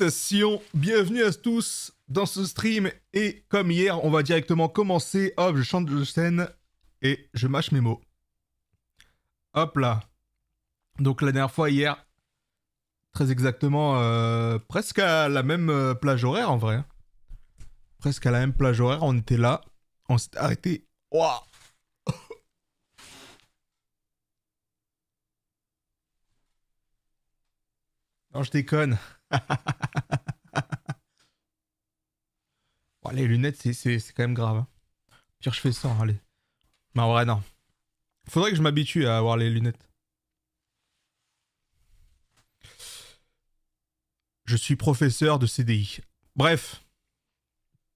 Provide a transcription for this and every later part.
Salutations, bienvenue à tous dans ce stream et comme hier, on va directement commencer. Hop, je change de scène et je mâche mes mots. Hop là. Donc la dernière fois, hier, très exactement, presque à la même plage horaire en vrai. Presque à la même plage horaire, on était là, on s'est arrêté. Waouh. Non, je déconne. Oh, les lunettes, c'est quand même grave. Hein. Pire, je fais ça, allez. Mais en vrai, non. Faudrait que je m'habitue à avoir les lunettes. Je suis professeur de CDI. Bref.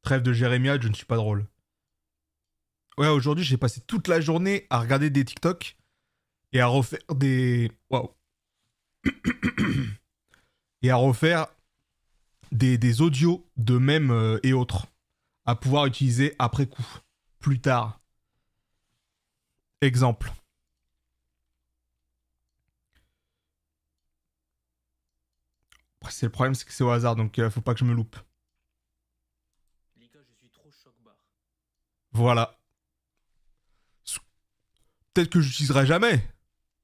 Trêve de jérémiade, je ne suis pas drôle. Ouais, aujourd'hui, j'ai passé toute la journée à regarder des TikTok et à refaire des... Waouh. Et à refaire des audios de mèmes et autres. À pouvoir utiliser après coup. Plus tard. Exemple. Après, c'est le problème, c'est que c'est au hasard, donc faut pas que je me loupe. Les gars, je suis trop choc-barre. Voilà. Peut-être que je l'utiliserai jamais,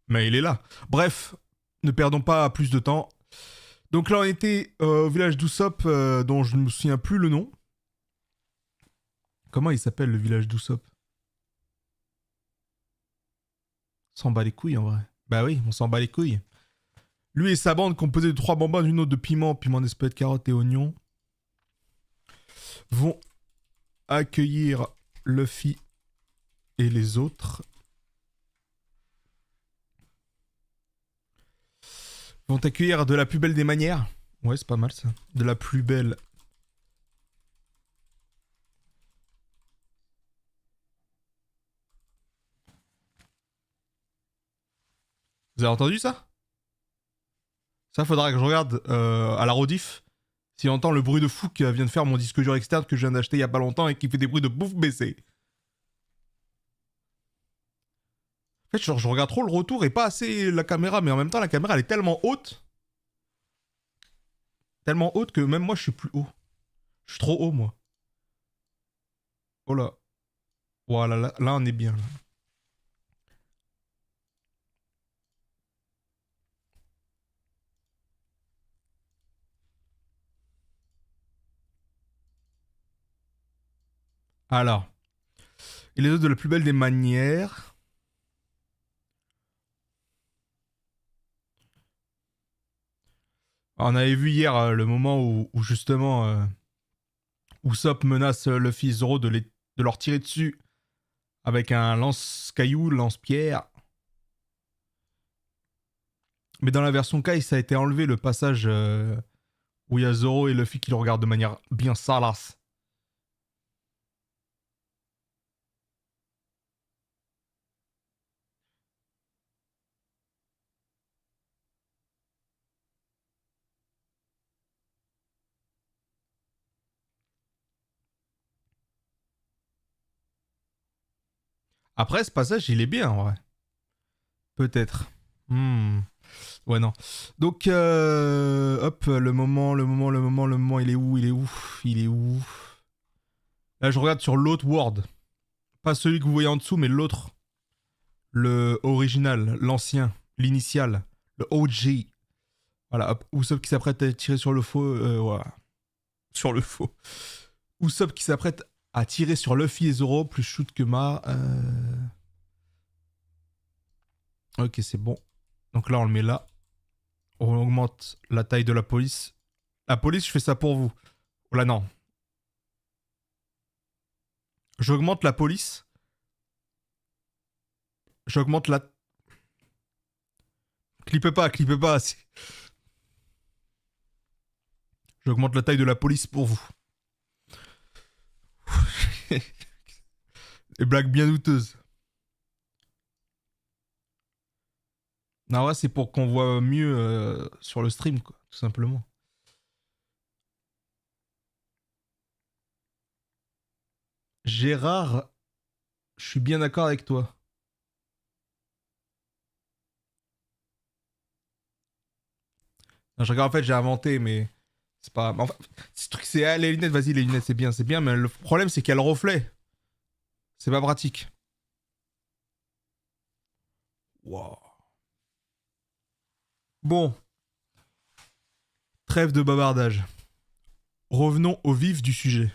mais il est là. Bref, ne perdons pas plus de temps. Donc là, on était au village d'Usopp, dont je ne me souviens plus le nom. Comment il s'appelle le village d'Usopp? S'en bat les couilles en vrai. Bah oui, on s'en bat les couilles. Lui et sa bande, composée de 3 bonbons, d'une autre de piment d'espèces, carottes et oignons, vont accueillir Luffy et les autres. Vont accueillir de la plus belle des manières. Ouais, c'est pas mal ça. De la plus belle. Vous avez entendu ça? Ça, faudra que je regarde à la rediff. Si on entend le bruit de fou qui vient de faire mon disque dur externe que je viens d'acheter il y a pas longtemps et qui fait des bruits de bouffe baissé. En fait, genre, je regarde trop le retour et pas assez la caméra, mais en même temps, la caméra elle est tellement haute. Tellement haute que même moi je suis plus haut. Je suis trop haut, moi. Oh là. Voilà, là on est bien. Là. Alors. Et les autres de la plus belle des manières. Alors, on avait vu hier le moment où justement Usopp menace Luffy et Zoro de leur tirer dessus avec un lance-caillou, lance-pierre. Mais dans la version Kai, ça a été enlevé le passage où il y a Zoro et Luffy qui le regardent de manière bien salace. Après, ce passage, il est bien, en vrai. Peut-être. Ouais, non. Donc, hop, le moment, il est où? Là, je regarde sur l'autre Word. Pas celui que vous voyez en dessous, mais l'autre. Le original, l'ancien, l'initial, le OG. Voilà, hop, Usopp qui s'apprête à tirer sur le faux. Voilà. Sur le faux. Usopp qui s'apprête à tirer sur Luffy et Zoro, plus shoot que Ma. Ok, c'est bon. Donc là, on le met là. On augmente la taille de la police. La police, je fais ça pour vous. Oh là, non. J'augmente la police. J'augmente la... Clippez pas. J'augmente la taille de la police pour vous. Les blagues bien douteuses. Non, ouais, c'est pour qu'on voit mieux sur le stream, quoi, tout simplement. Gérard, je suis bien d'accord avec toi. Non, je regarde, en fait, j'ai inventé, mais C'est pas... Enfin, ce truc, c'est... Ah, les lunettes, vas-y, les lunettes, c'est bien, mais le problème, c'est qu'il y a le reflet. C'est pas pratique. Wow. Bon. Trêve de bavardage. Revenons au vif du sujet.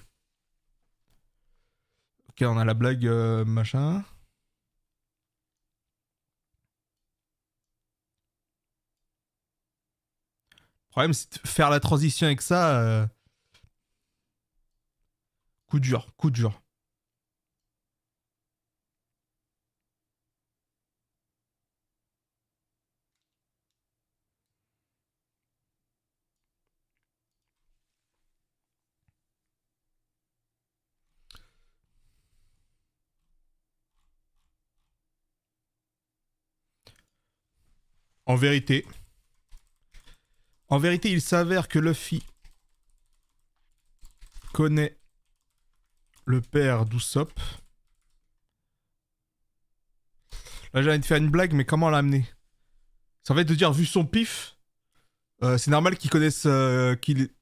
Ok, on a la blague machin. Le problème, c'est de faire la transition avec ça. Coup dur, coup dur. En vérité, il s'avère que Luffy connaît le père d'Usopp. Là, j'ai envie de faire une blague, mais comment l'amener? Ça va être de dire, vu son pif, c'est normal qu'il connaisse, qu'il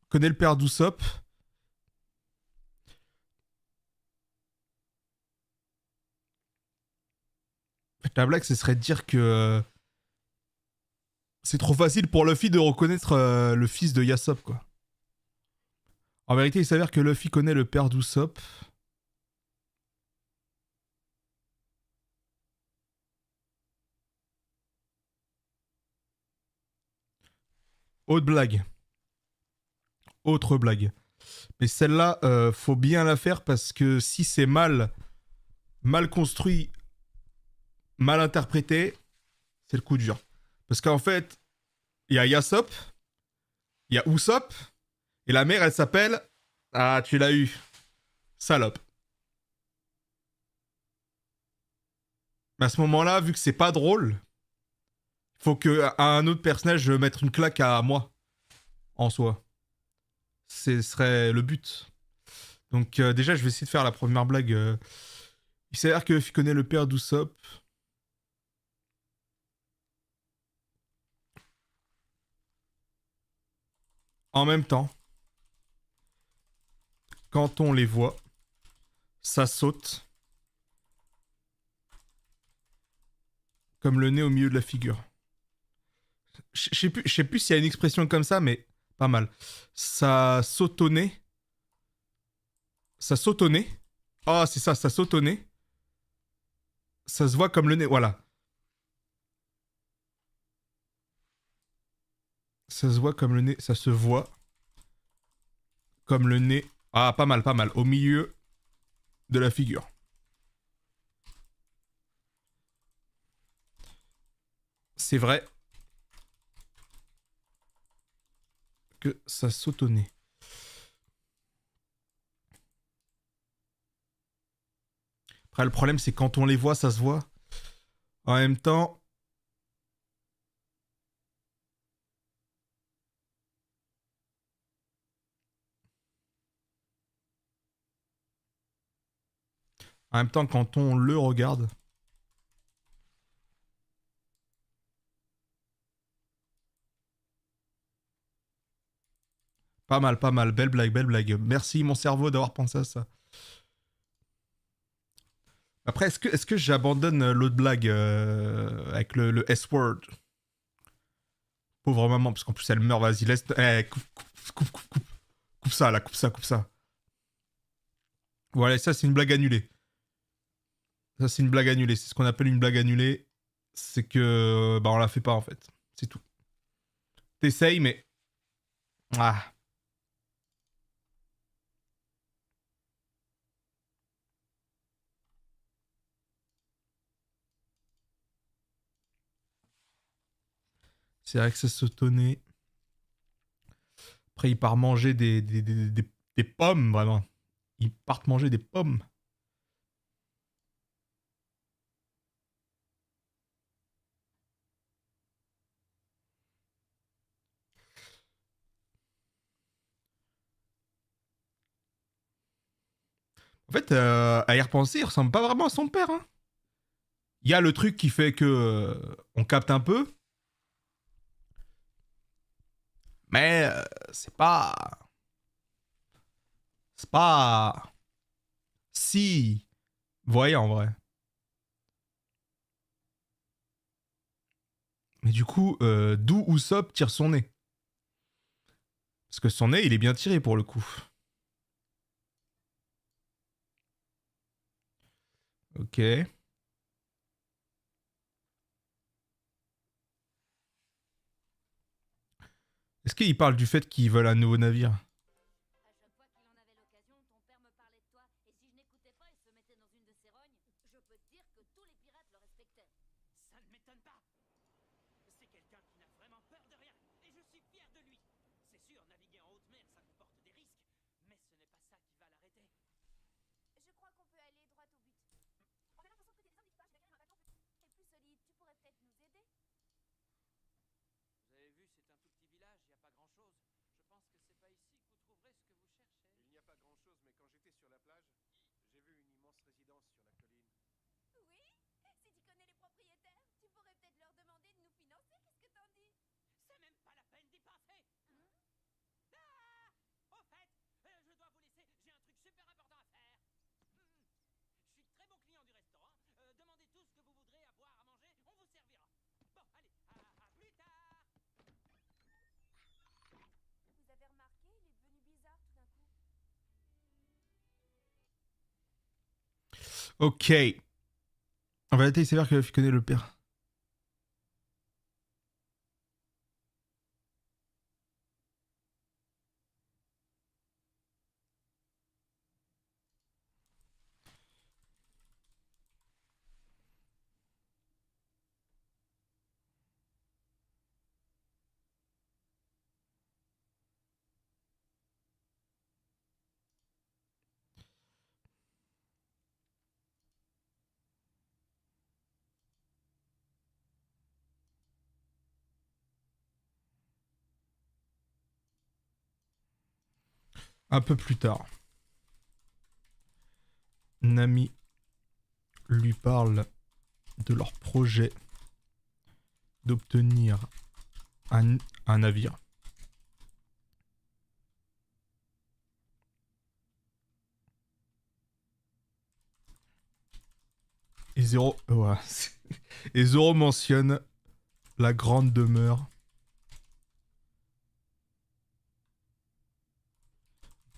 connaît le père d'Usopp. La blague, ce serait de dire que c'est trop facile pour Luffy de reconnaître le fils de Yasop, quoi. En vérité, il s'avère que Luffy connaît le père d'Usopp. Autre blague. Autre blague. Mais celle-là, faut bien la faire parce que si c'est mal construit, mal interprété, c'est le coup dur. Parce qu'en fait, il y a Yasop, il y a Usopp, et la mère, elle s'appelle... Ah, tu l'as eu. Salope. Mais à ce moment-là, vu que c'est pas drôle, faut que à un autre personnage mette une claque à moi, en soi. Ce serait le but. Donc déjà, je vais essayer de faire la première blague. Il s'avère que Luffy connaît le père d'Usopp. En même temps, quand on les voit, ça saute comme le nez au milieu de la figure. Je sais plus s'il y a une expression comme ça, mais pas mal. Ça sautonnait. Ça sautonnait. Ah, c'est ça, ça sautonnait. Ça se voit comme le nez, voilà. Ça se voit comme le nez, ça se voit comme le nez. Ah, pas mal, pas mal. Au milieu de la figure. C'est vrai que ça sautonnait. Après, le problème, c'est quand on les voit, ça se voit. En même temps, quand on le regarde, pas mal, pas mal. Belle blague, belle blague. Merci, mon cerveau, d'avoir pensé à ça. Après, est-ce que j'abandonne l'autre blague avec le S-word? Pauvre maman, parce qu'en plus elle meurt, vas-y, laisse. Eh, coupe ça, là, coupe ça, coupe ça. Voilà, ça c'est une blague annulée. Ça c'est une blague annulée. C'est ce qu'on appelle une blague annulée. C'est que. Bah, on la fait pas en fait. C'est tout. T'essayes, mais. Ah. C'est vrai que ça sautonnait. Après, ils partent manger des pommes, vraiment. Ils partent manger des pommes. En fait, à y repenser, il ressemble pas vraiment à son père. Hein. Il y a le truc qui fait que on capte un peu. Mais c'est pas... C'est pas... Si... Vous voyez en vrai. Mais du coup, d'où Usopp tire son nez? Parce que son nez, il est bien tiré pour le coup. Ok. Est-ce qu'il parle du fait qu'ils veulent un nouveau navire? À chaque fois qu'il en avait l'occasion, ton père me parlait de toi, et si je n'écoutais pas, il se mettait dans une de ses rognes. Je peux te dire que tous les pirates le respectaient. Ça ne m'étonne pas. C'est quelqu'un qui n'a vraiment peur de rien, et je suis fier de lui. C'est sûr, naviguer en haute mer, ça comporte des risques, mais ce n'est pas ça qui va l'arrêter. Je crois qu'on peut aller droit au but. On a l'impression que t'es des équipage de créer un bateau plus solide. Tu pourrais peut-être nous aider. Vous avez vu, c'est un tout petit village, il n'y a pas grand-chose. Je pense que c'est pas ici que vous trouverez ce que vous cherchez. Il n'y a pas grand-chose, mais quand j'étais sur la plage, j'ai vu une immense résidence sur la colline. Oui? Si tu connais les propriétaires, tu pourrais peut-être leur demander de nous financer. Qu'est-ce que t'en dis? C'est même pas la peine d'y penser. Ah! Au fait, je dois vous laisser, j'ai un truc super important à faire. Je suis très bon client du restaurant. Demandez tout ce que vous voudrez à boire, à manger, on vous servira. Bon, allez, à plus tard. Vous avez remarqué, il est devenu bizarre tout d'un coup. Ok. En vérité, il s'avère que Luffy connaît le père. Un peu plus tard, Nami lui parle de leur projet d'obtenir un navire. Et Zoro, ouais, et Zoro mentionne la grande demeure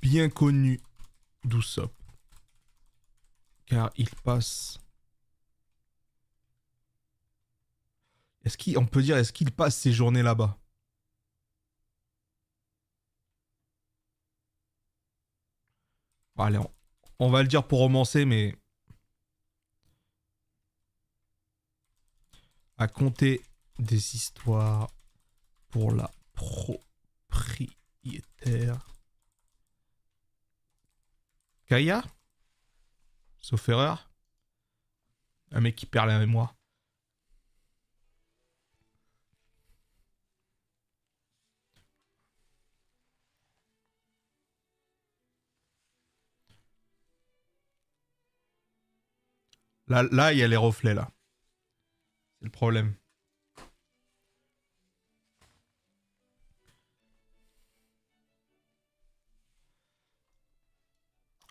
bien connue d'Usopp, car il passe. On peut dire, est-ce qu'il passe ses journées là-bas? Bon, allez, on va le dire pour romancer, mais à compter des histoires pour la propriétaire Kaya, sauf erreur, un mec qui perd la mémoire. Là, il y a les reflets là. C'est le problème.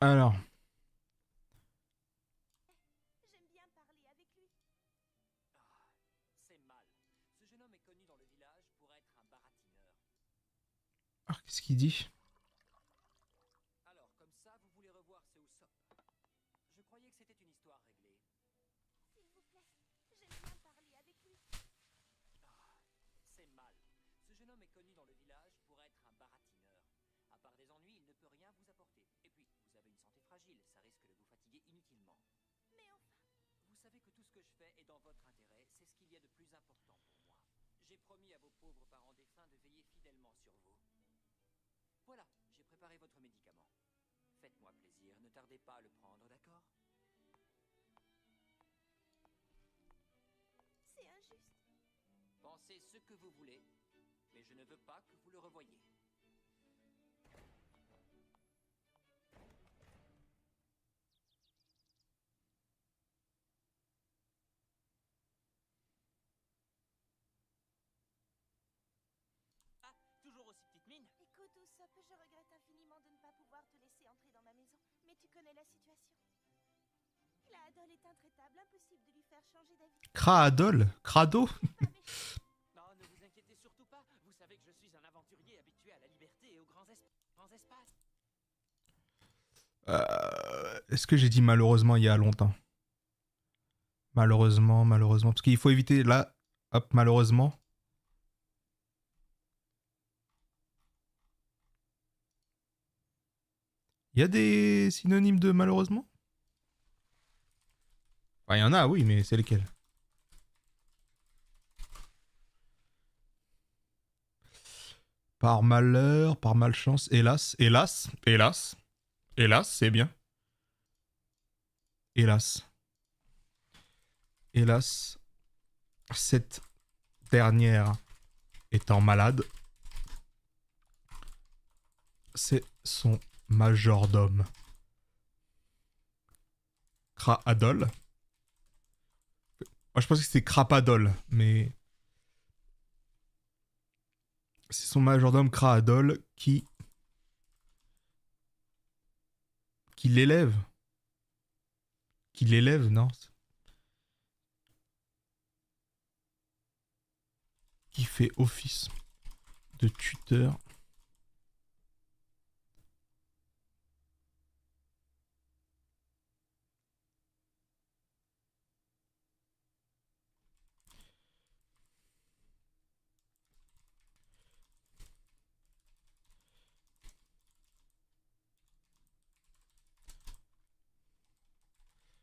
Alors, J'aime bien parler avec lui. C'est mal. Ce jeune homme est connu dans le village pour être un baratineur. qu'est-ce qu'il dit? Alors, comme ça, vous voulez revoir ce Usopp. Je croyais que c'était une histoire réglée. S'il vous plaît, j'aime bien parler avec lui. C'est mal. Ce jeune homme est connu dans le village pour être un baratineur. À part des ennuis, il ne peut rien vous apporter. Et puis, vous avez une santé fragile, ça risque de vous fatiguer inutilement. Mais enfin, Vous savez que tout ce que je fais est dans votre intérêt, c'est ce qu'il y a de plus important pour moi. J'ai promis à vos pauvres parents défunts de veiller fidèlement sur vous. Voilà, j'ai préparé votre médicament. Faites-moi plaisir, ne tardez pas à le prendre, d'accord? c'est injuste. Pensez ce que vous voulez, mais je ne veux pas que vous le revoyiez. Ah, toujours aussi petite devoir te laisser entrer dans ma maison, mais tu connais la situation. Kraadol est intraitable, impossible de lui faire changer d'avis. Kraadol? Crado? Non, ne vous inquiétez surtout pas. Vous savez que je suis un aventurier habitué à la liberté et aux grands espaces. Est-ce que j'ai dit malheureusement il y a longtemps? Malheureusement, parce qu'il faut éviter là, hop, malheureusement. Il y a des synonymes de malheureusement? Il y en a, oui, mais c'est lesquels? Par malheur, par malchance, hélas, c'est bien. Hélas, cette dernière étant malade, c'est son majordome. Kraadol. Moi je pensais que c'était Crapadol, mais c'est son majordome Kraadol qui l'élève. Qui l'élève, non? Qui fait office de tuteur.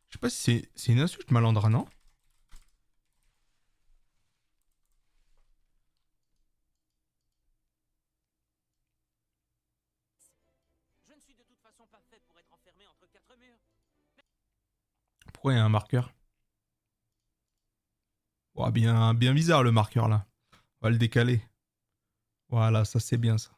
Je sais pas si c'est une insulte, malandra, non? Je ne suis de toute façon pas fait pour être enfermé entre quatre murs. Pourquoi il y a un marqueur? Oh, bien bizarre le marqueur là. On va le décaler. Voilà, ça c'est bien ça.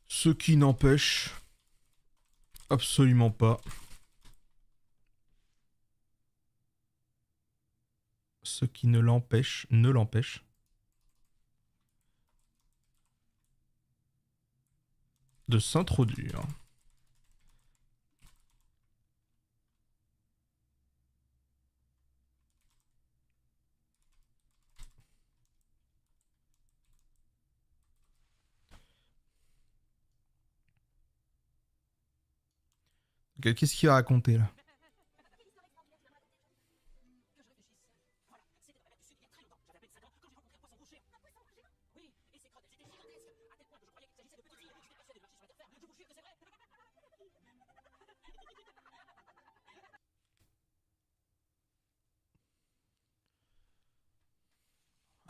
Ce qui n'empêche absolument pas. Ce qui ne l'empêche, de s'introduire. Qu'est-ce qu'il a raconté là?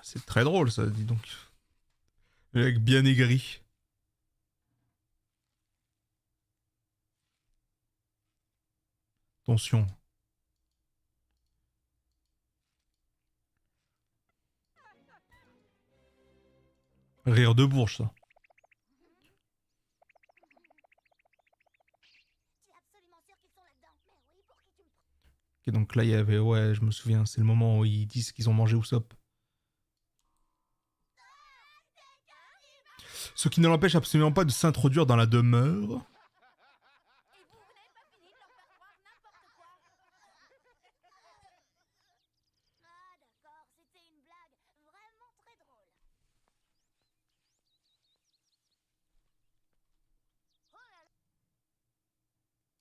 C'est très drôle ça, dis donc. Le mec bien aigri. Attention. Rire de bourge ça. Tu es absolument sûr qu'ils sont là-dedans? Mais oui, pour qui tu me prends? Ok, donc là il y avait, ouais, je me souviens, c'est le moment où ils disent qu'ils ont mangé Usopp. Ce qui ne l'empêche absolument pas de s'introduire dans la demeure. Et vous n'avez pas fini de leur faire croire n'importe quoi. Ah d'accord, c'était une blague vraiment très drôle. Oh là là.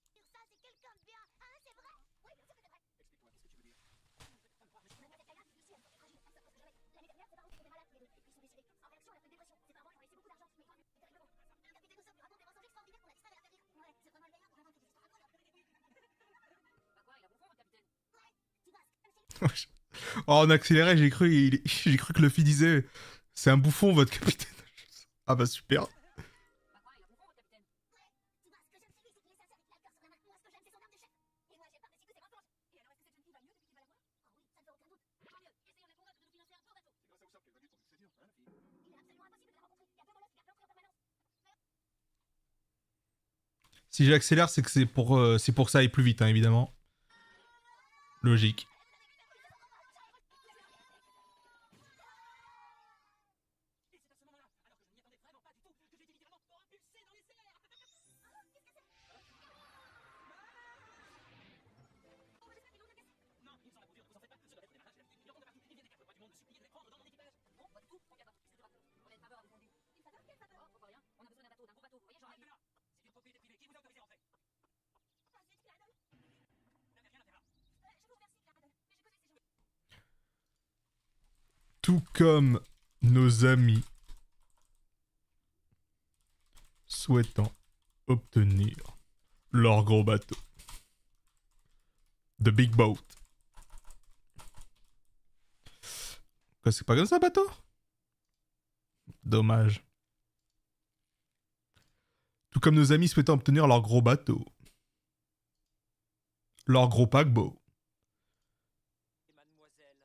Sur ça, c'est quelqu'un de bien. Ah, c'est vrai? Oui, bien sûr que c'est vrai. Explique-moi, qu'est-ce que tu veux dire? L'année dernière, ses parents étaient malades tous les deux. Ils sont décédés. En réaction, elle a fait une dépression. Ses parents lui ont laissé beaucoup d'argent, mais terriblement. Le capitaine Usopp lui raconte des mensonges extraordinaires pour la distraire et la faire rire. Ouais, c'est vraiment le meilleur pour inventer des histoires incroyables. Bah quoi, il a bouffon, votre capitaine? Ouais, tu vois, comme c'est Oh, en accéléré, j'ai cru que Luffy disait c'est un bouffon votre capitaine. Ah bah super. Bah quoi, il a bouffon, votre capitaine? tu vois, ce que j'aime chez lui, c'est qu'il est sincère et qu'il a le cœur sur la main. Moi, ce que j'aime, c'est son arme de chef. Et moi, j'aime par-dessus tout ses mensonges. Et alors, est-ce que cette jeune fille va mieux depuis qu'il va la voir? Oh oui, ça ne fait aucun doute. Tant mieux, essayons de la convaincre de nous financer un beau bateau. C'est grâce à Usopp qu'elle va mieux pour nous séduire, hein, la fille? Il est absolument impossible de la rencontrer. Il y a deux molosses qui la planquent en permanence. Si j'accélère, c'est que c'est pour que ça aille plus vite, hein, évidemment. Logique. Tout comme nos amis souhaitant obtenir leur gros bateau. The Big Boat. Quoi, c'est pas comme ça, bateau? Dommage. Tout comme nos amis souhaitant obtenir leur gros bateau. Leur gros paquebot. Mademoiselle.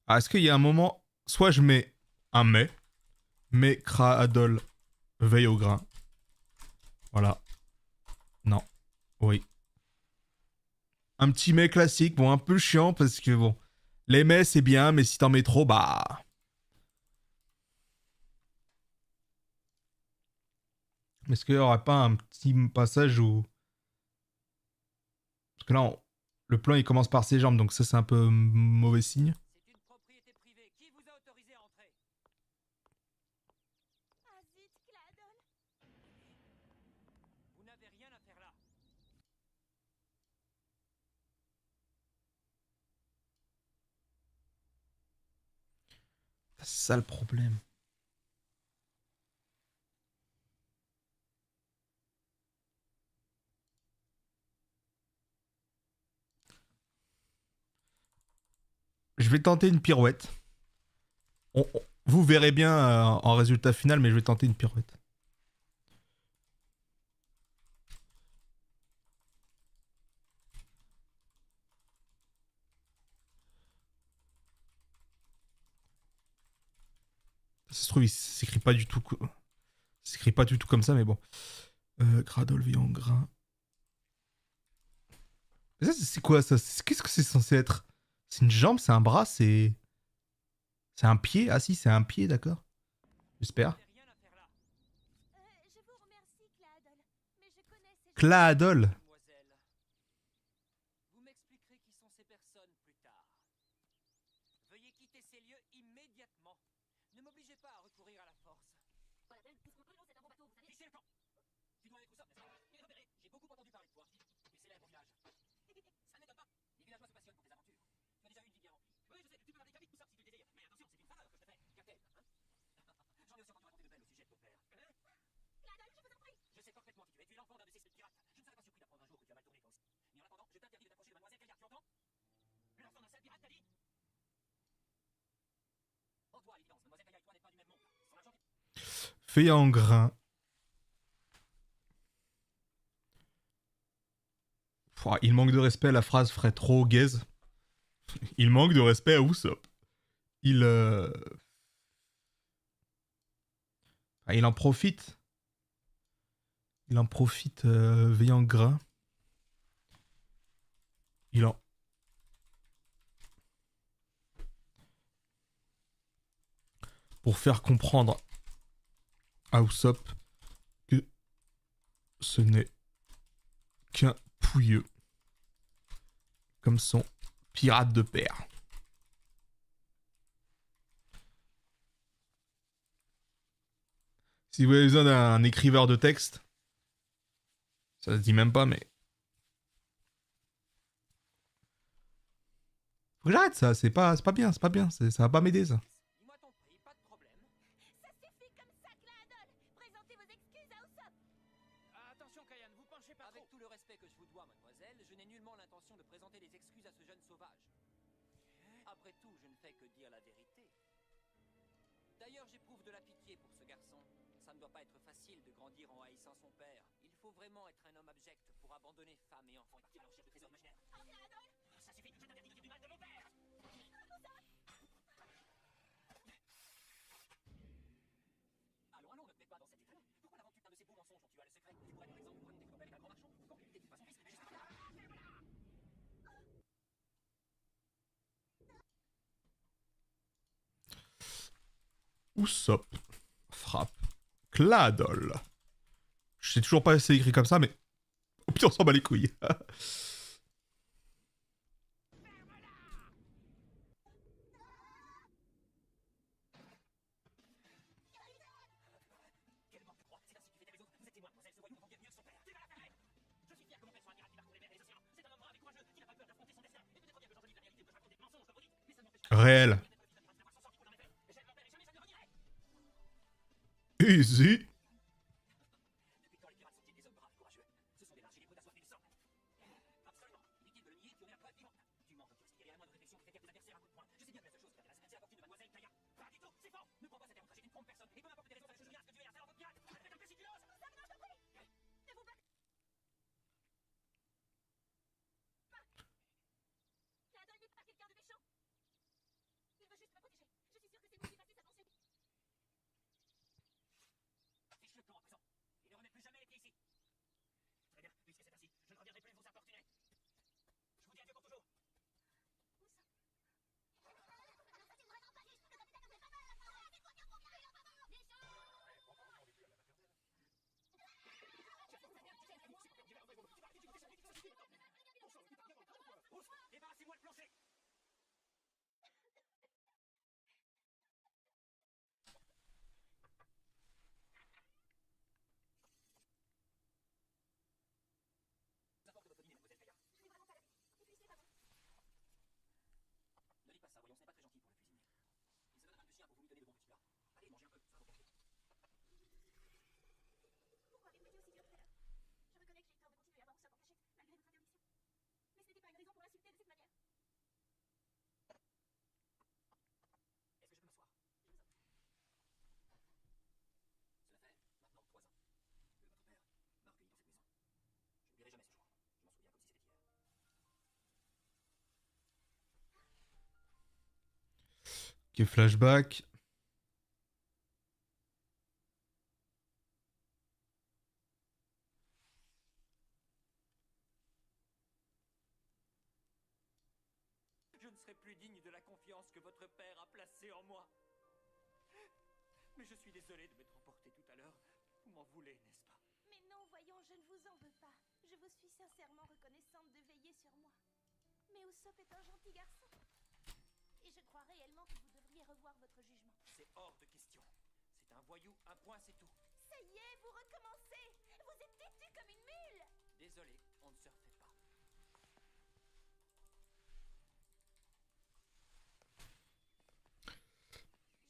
Ah, est-ce qu'il y a un moment... Soit je mets un mais Kraadol veille au grain. Voilà. Non. Oui. Un petit mais classique, bon, un peu chiant parce que bon... Les mets c'est bien, mais si t'en mets trop, bah... Est-ce qu'il y aurait pas un petit passage où... Parce que là, le plan il commence par ses jambes, donc ça c'est un peu mauvais signe. C'est une propriété privée. Qui vous a autorisé à entrer? Ah zut, Cladol. Vous n'avez rien à faire là. C'est ça le problème. Je vais tenter une pirouette. Vous verrez bien en résultat final, mais je vais tenter une pirouette. Ça se trouve, il s'écrit pas du tout. Il s'écrit pas du tout comme ça, mais bon. Gradol en grain. Ça, c'est quoi ça? Qu'est-ce que c'est censé être? C'est une jambe, c'est un bras, c'est. C'est un pied? Ah si, c'est un pied, d'accord. J'espère. Vous n'avez rien à faire là. Je vous remercie, Cladol. Mais je connais ces... Claadol. Mademoiselle. Vous m'expliquerez qui sont ces personnes plus tard. Veuillez quitter ces lieux immédiatement. Ne m'obligez pas à recourir à la force. Voilà, Ben, tout ce qu'on peut, non, c'est un bon bateau, vous savez. Ici le camp. Tu dois être où ça, n'est-ce pas? Bien repéré. J'ai beaucoup entendu parler de toi. Tu es célèbre au village. Ça ne m'étonne pas. Les villageois se passionnent pour tes aventures. Tu as déjà eu une vie bien remplie. Oui, je sais. Tu peux garder vite tout ça si tu le désires. Mais attention, c'est une faveur que je te fais. Capitaine, hein? J'en ai aussi entendu raconter de belles au sujet de ton père. Cladol, je vous en prie. Je sais parfaitement qui tu es. Tu es l'enfant d'un de ces pirates. Je ne serais pas surpris d'apprendre un jour que tu as mal tourné toi aussi. Mais en attendant, je t'interdis de t'approcher de mademoiselle Gaillard. Tu entends? L'enfant d'un sale pirate, t'as dit? Oh, toi, à l'évidence, mademoiselle Gaillard et toi n'êtes pas du même monde. Sans l'argent Fait en grain. Pouah, il manque de respect, la phrase ferait trop gaze. Il manque de respect à Usopp. Il il en profite. Il en profite, veillant grain. Il en... Pour faire comprendre à Usopp que ce n'est qu'un pouilleux. Comme son pirate de père. Si vous avez besoin d'un écriveur de texte, ça se dit même pas, mais... Faut que j'arrête ça, c'est pas bien, ça va pas m'aider ça. dis-moi ton prix, pas de problème. Ça suffit comme ça, Cladol. Présentez vos excuses à Usopp. Attention, Kayan, vous penchez pas trop. Avec tout le respect que je vous dois, mademoiselle, je n'ai nullement l'intention de présenter des excuses à ce jeune sauvage. Après tout, je ne fais que dire la vérité. D'ailleurs, j'éprouve de la pitié pour ce garçon. Ça ne doit pas être facile de grandir en haïssant son père. Il faut vraiment être un homme abject pour abandonner femme et enfant et partir à la recherche de trésors imaginaires. Ça suffit, je t'interdis de dire du mal de mon père. Allons, allons, ne te mets pas dans cet état. Pourquoi n'inventes-tu pas de ces beaux mensonges dont tu as le secret? Tu pourrais par exemple me raconter que ton père est un grand marchand, ou qu'en réalité tu es son fils, juste là. Usopp frappe Cladol. Je sais toujours pas si c'est écrit comme ça, mais... Au pire, on s'en bat les couilles. Quel manque de droit, c'est ainsi que tu fais les autres. Vous êtes témoin, mademoiselle, ce voyou vend bien mieux que son père. Tu vas la faire. Je suis fier que mon père soit un pirate qui parcourt les mers et les océans. C'est un homme brave et courageux qui n'a pas peur d'affronter son destin. Et réel. Easy. La Adol n'est pas quelqu'un de méchant. Il veut juste me protéger. Je suis sûre que c'est vous qui passez sa pensée. Fiche le camp à présent. Et ne remets plus jamais les pieds ici. Très bien, puisque c'est ainsi, je ne reviendrai plus vous importuner. Je vous dis adieu pour toujours. Débarrassez-moi le plancher. Apporte votre dîner, mademoiselle Kaya. Je n'ai vraiment pas la vie. Et puis, ce n'est pas bon. Ne dites pas ça, voyons, ce n'est pas très gentil pour le cuisinier. Il se donnera de chien pour vous lui donner de bons petits plats. Allez, mangez un peu, ça va vous manquer. Pourquoi avez-vous été aussi dur tout à l'heure? Je reconnais que j'ai eu tort de continuer à boire au soc en cachette, malgré votre interdiction. Mais ce n'était pas une raison pour l'insulter de cette manière. Est-ce que je peux m'asseoir? Je vous en prie. Cela fait maintenant 3 ans que votre père m'a recueilli dans cette maison. Je n'oublierai jamais ce jour. Je m'en souviens comme si c'était hier. Ok, flashback. Je ne serai plus digne de la confiance que votre père a placée en moi. Mais je suis désolé de m'être emporté tout à l'heure. Vous m'en voulez, n'est-ce pas? Mais non, voyons, je ne vous en veux pas. Je vous suis sincèrement reconnaissante de veiller sur moi. Mais Usopp est un gentil garçon. Et je crois réellement que vous devriez revoir votre jugement. C'est hors de question. C'est un voyou, un point, c'est tout. Ça y est, vous recommencez. Vous êtes têtu comme une mule. Désolé, on ne se refait pas.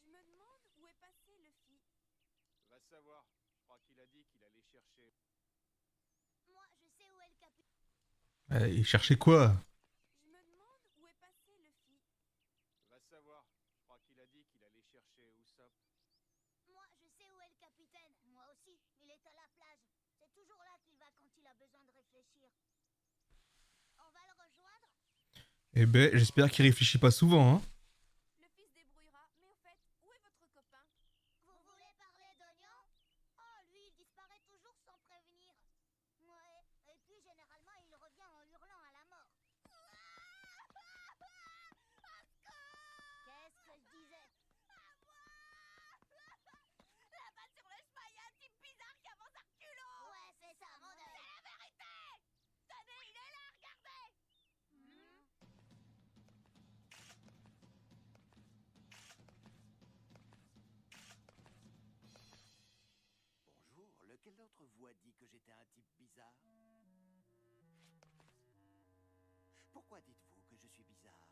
Je me demande où est passé Luffy. Va savoir. Je crois qu'il a dit qu'il allait chercher. Moi, je sais où est le capitaine. Il cherchait quoi? Je me demande où est passé Luffy. Va savoir. Je crois qu'il a dit qu'il allait chercher Usopp. Moi, je sais où est le capitaine. Moi aussi, il est à la plage. C'est toujours là qu'il va quand il a besoin de réfléchir. On va le rejoindre? Eh ben, j'espère qu'il réfléchit pas souvent, hein. Luffy se débrouillera. Mais au fait, où est votre copain? Vous voulez parler d'Oignon? Oh, lui, il disparaît toujours sans prévenir. Ouais, et puis généralement, il revient en hurlant à la mort. Qu'est-ce que je disais? Là-bas sur le chemin, il y a un type bizarre qui avance à reculons. Ouais, c'est ça, mon œil. C'est la vérité. Tenez, il est là, regardez. Bonjour, lequel d'entre vous a dit que j'étais un type bizarre? Pourquoi dites-vous que je suis bizarre?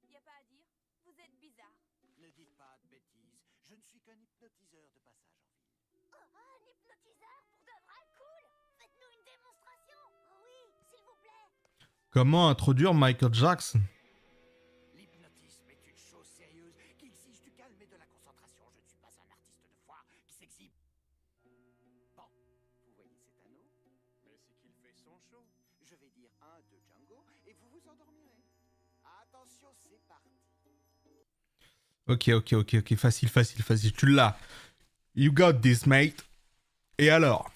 Y a pas à dire. Vous êtes bizarre. Ne dites pas de bêtises, je ne suis qu'un hypnotiseur de passage en ville. Oh, un hypnotiseur pour de vrai cool. Faites-nous une démonstration. Oh oui, s'il vous plaît. Comment introduire Michael Jackson? L'hypnotisme est une chose sérieuse qui exige du calme et de la concentration. Je ne suis pas un artiste de foire qui s'exhibe. Bon, vous voyez cet anneau? Mais c'est qu'il fait son show. Je vais dire 1, 2 Django et vous vous endormirez. Attention, c'est parti. Ok, facile, tu l'as. You got this, mate. Et alors?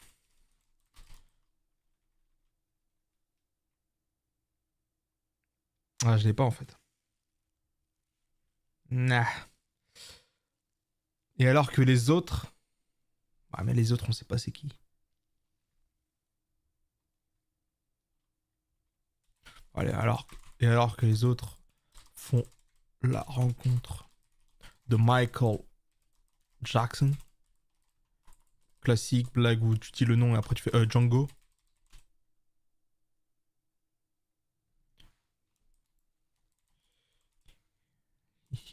Ah, je l'ai pas en fait. Nah. Et alors que les autres... Ah, mais les autres, on sait pas c'est qui. Allez, alors... Et alors que les autres font la rencontre de Michael Jackson. Classique, blague où tu dis le nom et après tu fais Django.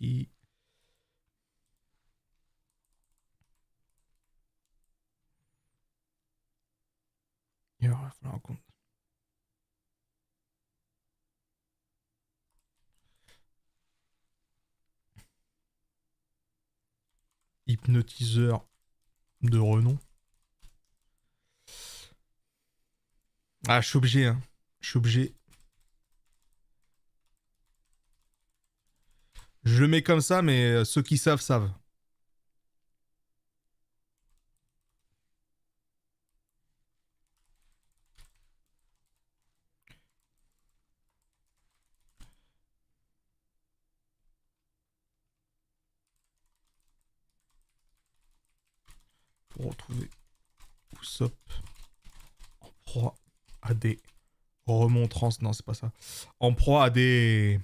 qui... Il va falloir un compte. Hypnotiseur de renom. Ah, je suis obligé, hein. Je suis obligé. Je le mets comme ça, mais ceux qui savent, savent. Pour retrouver Usopp en proie à des remontrances. Non, c'est pas ça. En proie à des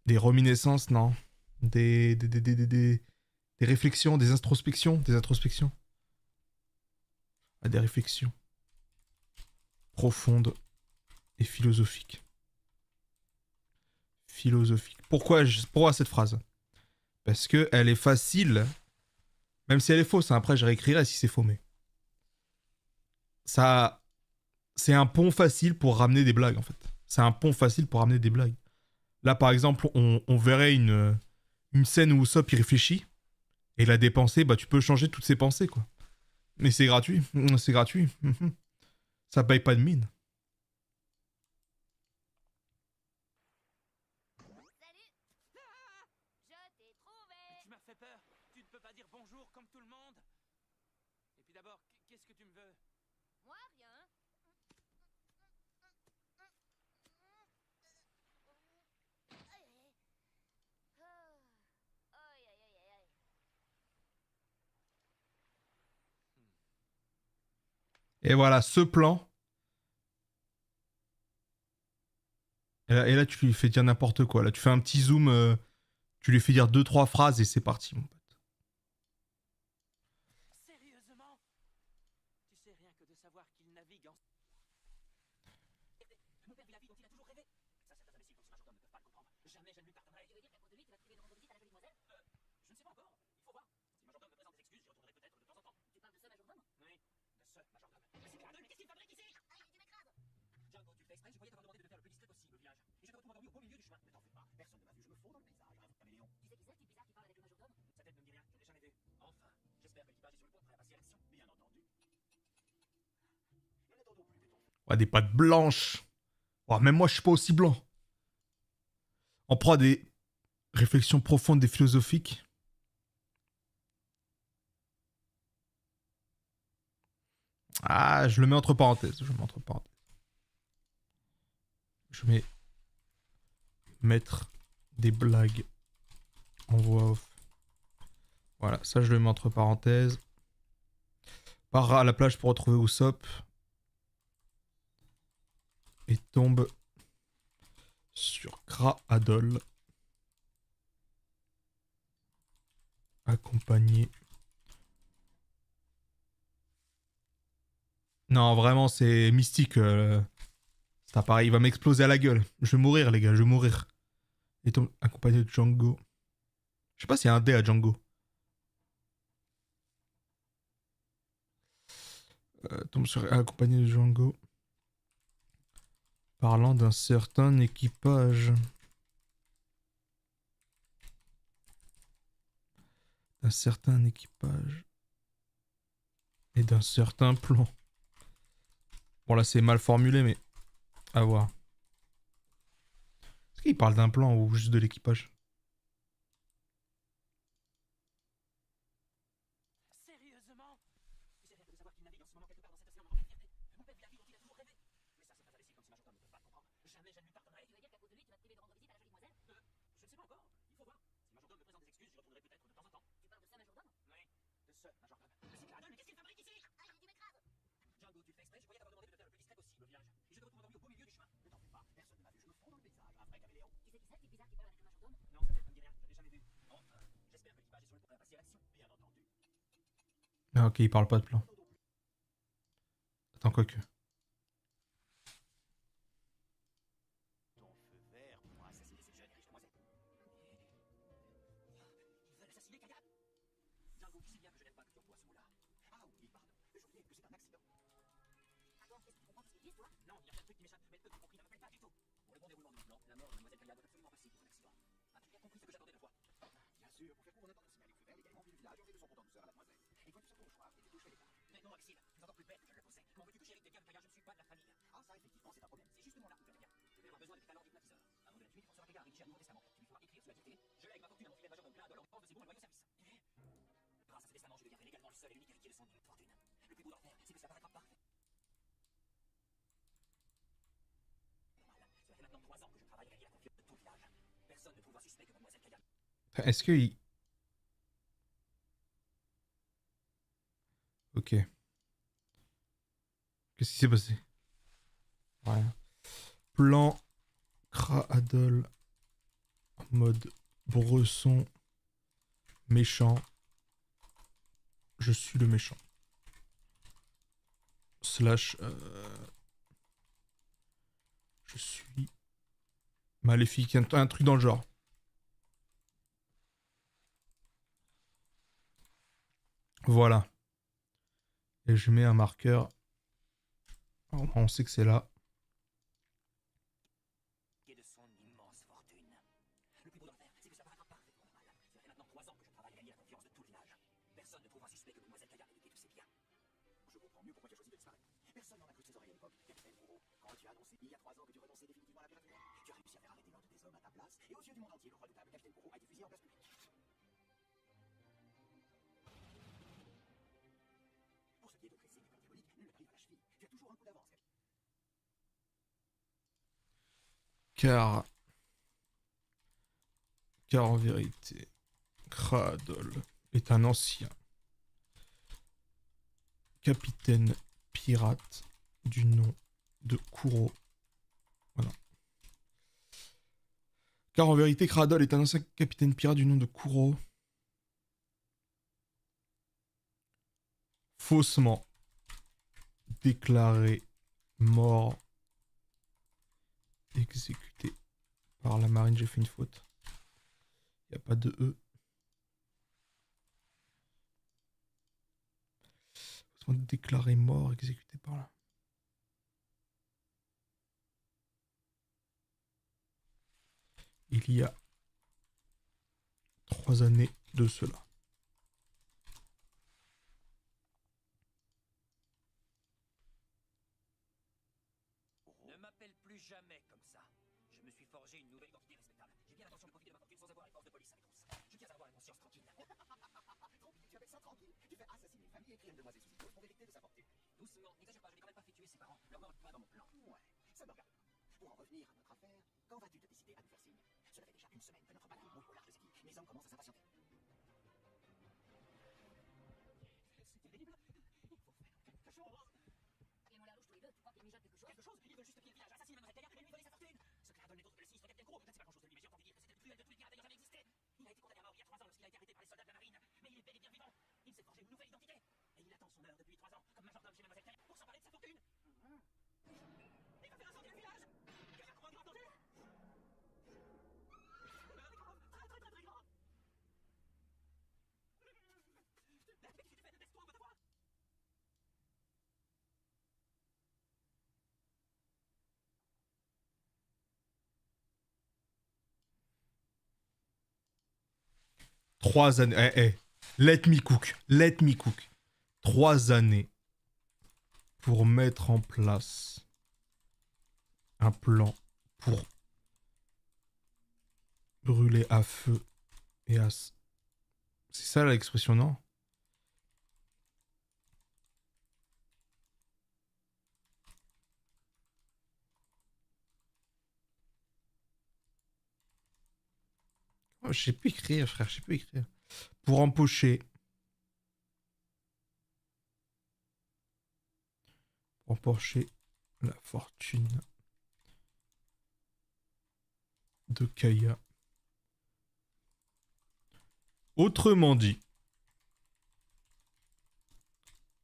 reminiscences, non. Des réflexions, des introspections. À des réflexions profondes et philosophiques. Pourquoi cette phrase? Parce que elle est facile, même si elle est fausse. Hein, après, je réécrirai si c'est faux, mais ça, c'est un pont facile pour ramener des blagues en fait. C'est un pont facile pour ramener des blagues. Là, par exemple, on verrait une scène où Usopp il réfléchit et il a des pensées. Bah, tu peux changer toutes ses pensées, quoi. Mais c'est gratuit, c'est gratuit. Ça paye pas de mine. Salut. Je t'ai trouvé. Tu m'as fait peur. Tu ne peux pas dire bonjour comme tout le monde. Et puis d'abord, qu'est-ce que tu me veux? Moi, rien. Aïe, aïe, aïe, aïe. Et voilà, ce plan. Et là, tu lui fais dire n'importe quoi. Là, tu fais un petit zoom. Tu lui fais dire 2-3 phrases et c'est parti, mon pote. Sérieusement? Tu sais rien que de savoir qu'il navigue en... Mon père vit la vie dont il a toujours rêvé. Ça, c'est un imbécile comme ce majordome ne peuvent pas le comprendre. Jamais je ne lui pardonnerai. Tu veux dire qu'à cause de lui, tu vas priver de rendre visite à la jolie demoiselle? Je ne sais pas encore. Il faut voir. Si le majordome me présente des excuses, j'y retournerai peut-être de temps en temps. Tu parles de ce majordome? Oui, de ce majordome. Mais c'est Cradle, mais qu'est-ce qu'il fabrique ici? Aïe, tu m'écrases. Django, tu le fais exprès, je croyais t'avoir demandé de le faire le plus discret possible, village. Et je te retrouve endormi au beau milieu du chemin. Ne t'en fais pas, personne ne m'a vu, je me fonds dans le paysage. Un caméléon. Tu sais qui c'est, le type bizarre qui parle avec le majordome? Sa tête ne me dit rien, je ne l'ai jamais vu. Enfin, j'espère que l'équipage est sur le point de prêt à passer à l'action. Bien entendu. Nous n'attendons plus que ton... Ouais, des pattes blanches. Oh, même moi, je suis pas aussi blanc. En proie à des réflexions profondes et philosophiques. Ah, je le mets entre parenthèses. Je mets mettre des blagues en voix off. Voilà, ça je le mets entre parenthèses. Part à la plage pour retrouver Usopp. Et tombe sur Cradle. Accompagné. Non, vraiment, c'est mystique. Cet appareil, il va m'exploser à la gueule. Je vais mourir, les gars, je vais mourir. Et tombe accompagné de Django. Je sais pas s'il y a un dé à Django. Tombe sur accompagné de Django. Parlant d'un certain équipage. D'un certain équipage. Et d'un certain plan. Bon là c'est mal formulé mais à voir. Est-ce qu'il parle d'un plan ou juste de l'équipage? Sérieusement? Tu sais rien que de savoir qu'il navigue en ce moment quelque part dans cet océan rempli de fierté. Mon père vit la vie dont il a toujours rêvé. Mais ça, c'est pas imbécile comme ce majordome ne peuvent pas le comprendre. Jamais je ne lui pardonnerai. Tu veux dire qu'à cause de lui, tu vas priver de rendre visite à la jolie demoiselle? Je ne sais pas encore. Il faut voir. Si le majordome me présente des excuses, j'y retournerai peut-être de temps en temps. Tu parles de ce majordome? Oui, de ce majordome. Mais c'est Cradle, mais qu'est-ce qu'il fabrique ici? Aïe, tu m'écrases. Django, tu le fais exprès, je croyais t'avoir demandé de le faire le plus discret possible, village. Et je te retrouve endormi au beau milieu du chemin. Ne t'en fais pas, personne ne m'a vu, je me fonds dans le paysage. Un vrai caméléon. Tu sais qui c'est, le type bizarre qui parle avec le majordome? Non, sa tête ne me dit rien, je ne l'ai jamais vu. Enfin, j'espère que l'équipage est sur le point de passer à l'action, bien entendu. Ah ok, il parle pas de plan. Attends, quoique. Ton feu vert Non, il y a plein de trucs qui m'échappent, mais eux qui compris ne m'appellent pas du tout. Pour le bon déroulement de mon plan, la mort de Mademoiselle Kaya doit absolument passer pour un accident. As-tu bien compris ce que j'attendais de toi? Bien sûr, pour faire couronner ton signal écrivain, également vu le village, on fait de son content douceur à mademoiselle. Et toi, tu sais ton choix, et tu touches les cartes. Mais non, Maxime, c'est encore plus bête que je le pensais. Comment veux-tu que j'hérite des biens de Kaya? Je ne suis pas de la famille. Ah, ça, effectivement, c'est un problème. C'est justement là où tu interviens. Je vais avoir besoin de tes talents d'hypnotiseur. Avant de la tuer, tu forceras Kaya à rédiger un Nouveau Testament. Tu lui feras écrire sous la dictée. Je lègue ma fortune à mon fidèle majordome plein de l'ordre de ses bons et loyaux services. Grâce à ce testament, je deviendrai légalement le seul et l'unique héritier de son fortune. Le plus beau d'enfer, c'est que ça paraîtra parfait. Normal. Ça fait maintenant 3 ans que je travaille à gagner la confiance de tout le village. Personne ne trouvera suspect que Mademoiselle Kaya. Est-ce qu'il... Ok. Qu'est-ce qui s'est passé? Rien. Plan Cradle en mode Bresson méchant. Je suis le méchant. Slash je suis maléfique, un truc dans le genre. Voilà. Et je mets un marqueur. On sait que c'est là. De son immense fortune. Le plus beau d'enfer, c'est que ça paraîtra parfait pour normal. Ça fait maintenant 3 ans que je travaille à gagner la confiance de tout le village. Personne ne trouvera suspect que Mademoiselle Kaya ait tous ses biens. Je comprends mieux pourquoi tu as choisi de disparaître. Personne n'en a cru de ses oreilles à l'époque. Capitaine Bourreau, quand tu as annoncé il y a 3 ans que tu renonçais définitivement à la piraterie, tu as réussi à faire arrêter l'un de tes hommes à ta place, et aux yeux du monde entier, le redoutable Capitaine Bourreau a été fusillé en place publique. Pour ce qui est de dresser comme diabolique, nul ne t'arrive à la cheville. Tu as toujours un coup d'avance, Car en vérité, Cradle est un ancien capitaine pirate du nom de Kuro. Voilà. Car en vérité, Cradle est un ancien capitaine pirate du nom de Kuro. Faussement déclaré mort, exécuté par la marine. J'ai fait une faute. Il n'y a pas de E. Faussement déclaré mort, exécuté par la... Il y a 3 années de cela. Ne m'appelle plus jamais comme ça. Je me suis forgé une nouvelle identité respectable. J'ai bien l'intention de profiter de ma fortune sans avoir les forces de police à mes trousses. Je tiens à avoir la conscience tranquille. Tranquille, tu appelles ça tranquille? Tu fais assassiner une famille et écrire une demoiselle sous hypnose pour hériter de sa fortune. Doucement, n'exagère pas, je n'ai quand même pas fait tuer ses parents. Leur mort n'est pas dans mon plan. Ouais, ça me regarde pas. Pour en revenir à notre affaire, quand vas-tu te décider à nous faire signe? Cela fait déjà 1 semaine que notre bateau mouille au large de Zeki. Mes hommes commencent à s'impatienter. C'est terrible. Il faut faire quelque chose. Ils m'ont l'air louches tous les deux. Tu crois qu'ils mijotent quelque chose? Quelque chose? Ils veulent juste piller le village, assassiner Mademoiselle Kaya et lui voler sa fortune. Ce que Cradle n'est autre que le sinistre Capitaine Gros. Je ne sais pas grand-chose de lui, mais j'ai entendu dire que c'était le plus belle de tous les pirates ayant jamais existé. Il a été condamné à mort il y a 3 ans lorsqu'il a été arrêté par les soldats de la marine. Mais il est bel et bien vivant. Il s'est forgé une nouvelle identité. Et il attend son heure depuis 3 ans, comme majordome chez Mademoiselle Kaya, pour s'emparer de sa fortune. Il va faire incendier le village. Kaya court un grand danger. Grave, très très très très grave. Mais qu'est-ce que tu fais? Laisse-toi, on va te voir. 3 années. Let me cook. Let me cook. 3 années pour mettre en place un plan pour brûler à feu et à... C'est ça l'expression, non? Oh, je sais plus écrire, frère, je sais plus écrire. Pour empocher. Pour empocher la fortune de Kaya. Autrement dit,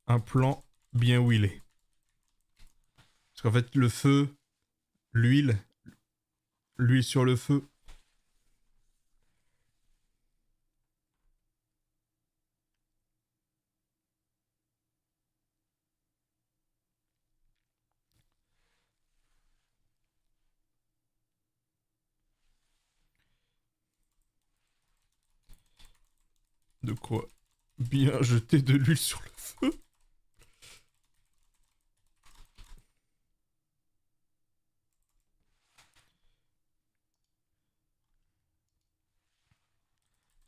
un plan bien huilé. Parce qu'en fait, le feu, l'huile sur le feu. De quoi bien jeter de l'huile sur le feu.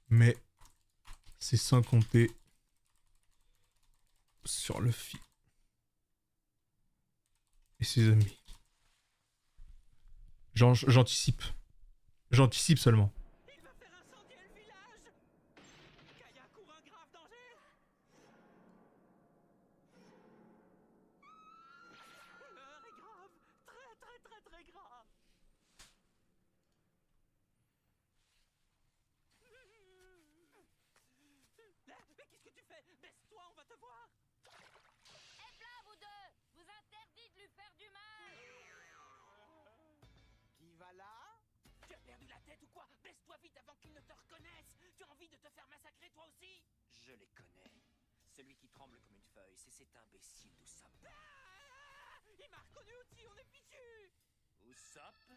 Mais c'est sans compter sur Luffy et ses amis. J'anticipe. J'anticipe seulement. Il va faire incendier le village. Kaya court un grave danger. L'heure est grave. Très grave. Mais qu'est-ce que tu fais? Baisse-toi, on va te voir. Et là, vous deux! Vous interdit de lui faire du mal! Qui va là? Tu as perdu la tête ou quoi? Baisse-toi vite avant qu'ils ne te reconnaissent. Tu as envie de te faire massacrer toi aussi? Je les connais. Celui qui tremble comme une feuille, c'est cet imbécile d'Usopp. Ah, il m'a reconnu aussi, on est fichu. Usopp?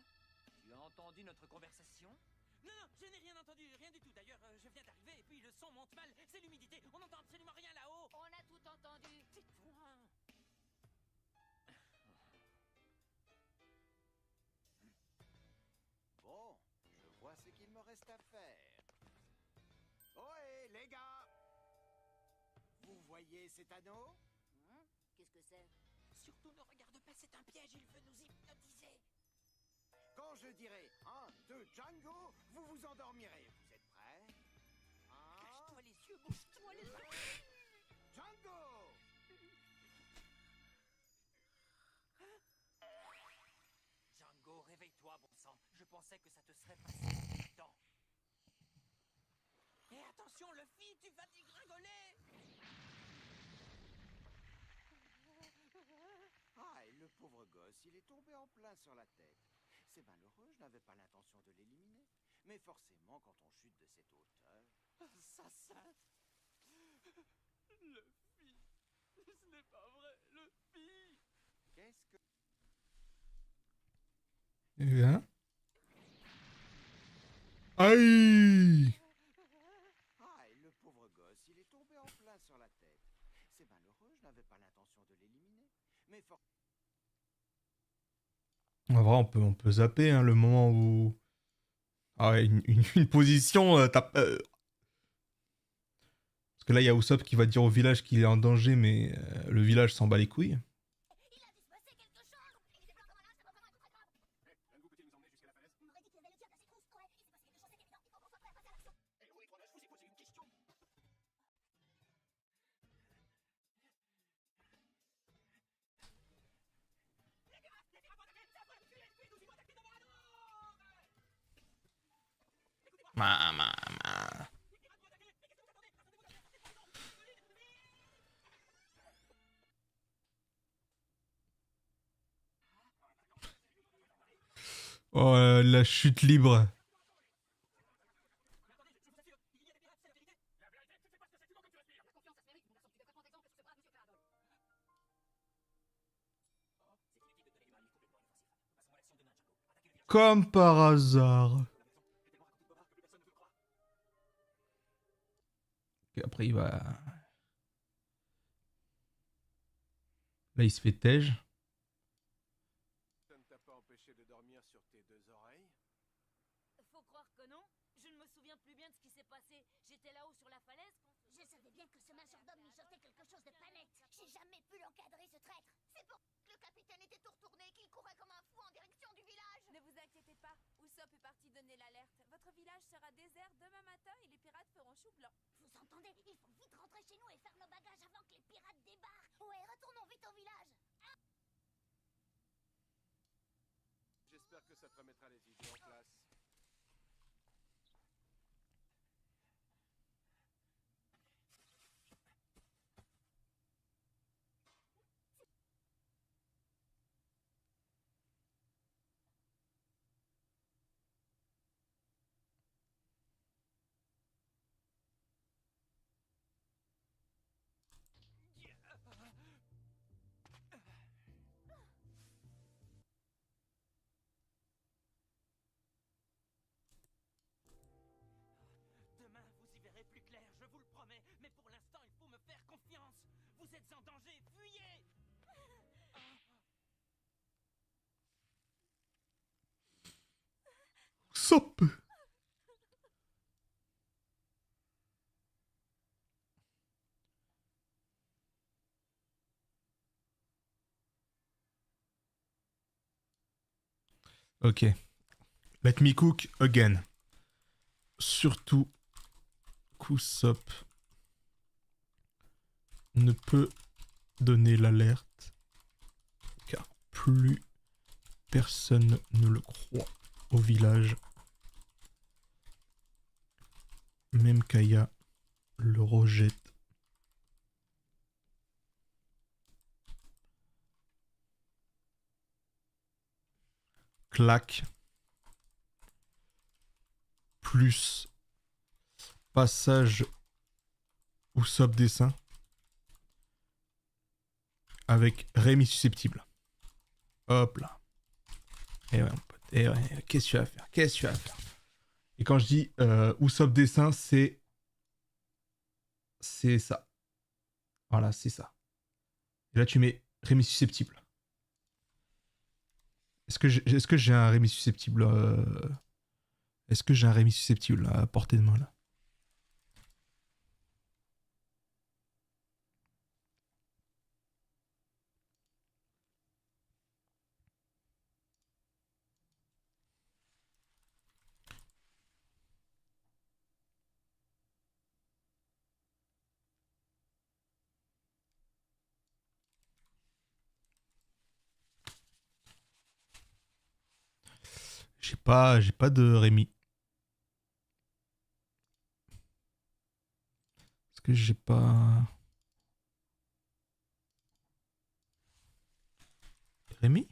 Tu as entendu notre conversation? Non, je n'ai rien entendu, rien du tout. D'ailleurs, je viens d'arriver et puis le son monte mal. C'est l'humidité, on n'entend absolument rien là-haut. On a tout entendu! Tais-toi. Bon, je vois ce qu'il me reste à faire. Ohé, les gars! Vous voyez cet anneau? Qu'est-ce que c'est? Surtout ne regarde pas, c'est un piège, il veut nous hypnotiser. Quand je dirai 1, 2, Django, vous vous endormirez. Vous êtes prêts? 1, Cache-toi les yeux, bouge-toi les yeux. Django! Django, réveille-toi, bon sang. Je pensais que ça te serait passé du temps. Et attention, Luffy, tu vas dégringoler. Ah, et le pauvre gosse, il est tombé en plein sur la tête. C'est malheureux, je n'avais pas l'intention de l'éliminer. Mais forcément, quand on chute de cette hauteur... Assassin. Luffy. Ce n'est pas vrai, Luffy. Qu'est-ce que... Hein? Aïe! Ah, et le pauvre gosse, il est tombé en plein sur la tête. C'est malheureux, je n'avais pas l'intention de l'éliminer. Mais En vrai, on peut zapper hein, le moment où. Ah ouais, une position. Parce que là, il y a Usopp qui va dire au village qu'il est en danger, mais le village s'en bat les couilles. Il a dû se passer quelque chose. Il était blanc comme un linge, c'est pas vraiment très grave. Django, peux-tu nous emmener jusqu'à la falaise? On aurait dit qu'ils avaient le diable à ses trousses. Ouais, il s'est passé quelque chose, c'est évident. Il faut qu'on soit prêt à passer à l'action. Eh oh, étoile, je vous ai posé une question. Oh, la chute libre. Comme par hasard. Et après, il va. Là, il se fait tège. Ça ne t'a pas empêché de dormir sur tes deux oreilles? Faut croire que non. Je ne me souviens plus bien de ce qui s'est passé. J'étais là-haut sur la falaise quand... Je savais bien que ce majordome mijotait quelque chose de pas net. J'ai jamais pu l'encadrer, ce traître. C'est pour que le capitaine était tout retourné et qu'il courait comme un fou en direction du village. Ne vous inquiétez pas, Usopp est parti donner l'alerte. Votre village sera désert demain matin et les pirates feront chou blanc. Vous entendez? Il faut vite rentrer chez nous et faire nos bagages avant que les pirates débarquent. Ouais, retournons vite au village. J'espère que ça te remettra les idées en place. Sop. Ok. Let me cook again. Surtout, Kusop ne peut donner l'alerte car plus personne ne le croit au village. Même Kaya le rejette. Clac. Plus passage Usopp dessin avec Rémi susceptible. Hop là. Et ouais, mon pote. Et ouais, qu'est-ce que tu vas faire? Qu'est-ce que tu vas faire? Et quand je dis Usopp dessin, c'est ça. Voilà, c'est ça. Et là, tu mets Rémi susceptible. Est-ce que j'ai un Rémi susceptible Est-ce que j'ai un Rémi susceptible à portée de main là? J'ai pas de Rémi. Est-ce que j'ai pas Rémi?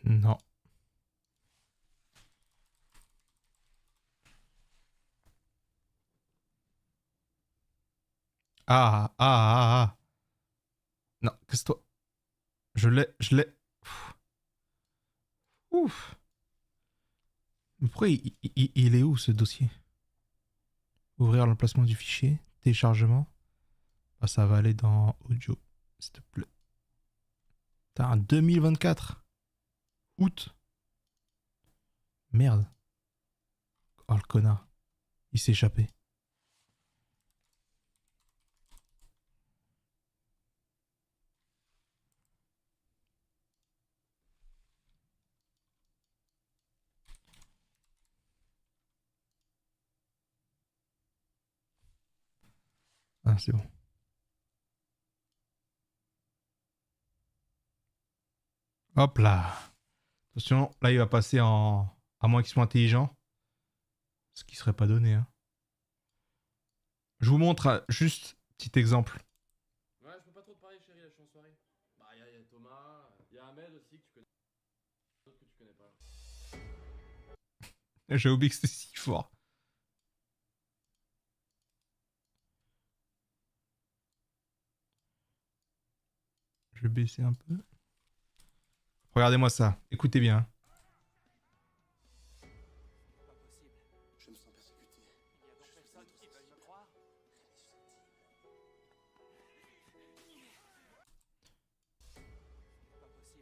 Non. Ah. Non, qu'est-ce que toi? Je l'ai. Ouf. Mais pourquoi il est où ce dossier? Ouvrir l'emplacement du fichier, téléchargement. Ah, ça va aller dans audio, s'il te plaît. T'as un 2024 août. Merde. Oh le connard. Il s'est échappé. Ah, c'est bon. Hop là. Attention, là il va passer en... À moins qu'ils soient intelligents. Ce qui serait pas donné. Hein. Je vous montre juste petit exemple. Ouais, je peux pas trop te parler, chérie, là, je suis en soirée. Bah, y a Thomas, y a Ahmed aussi que tu connais. D'autres que tu connais pas. J'ai oublié que c'était si fort. Je vais baisser un peu. Regardez-moi ça. Écoutez bien. Pas possible. Je me sens persécuté. Il y a donc personne qui veuille me croire. Pas possible.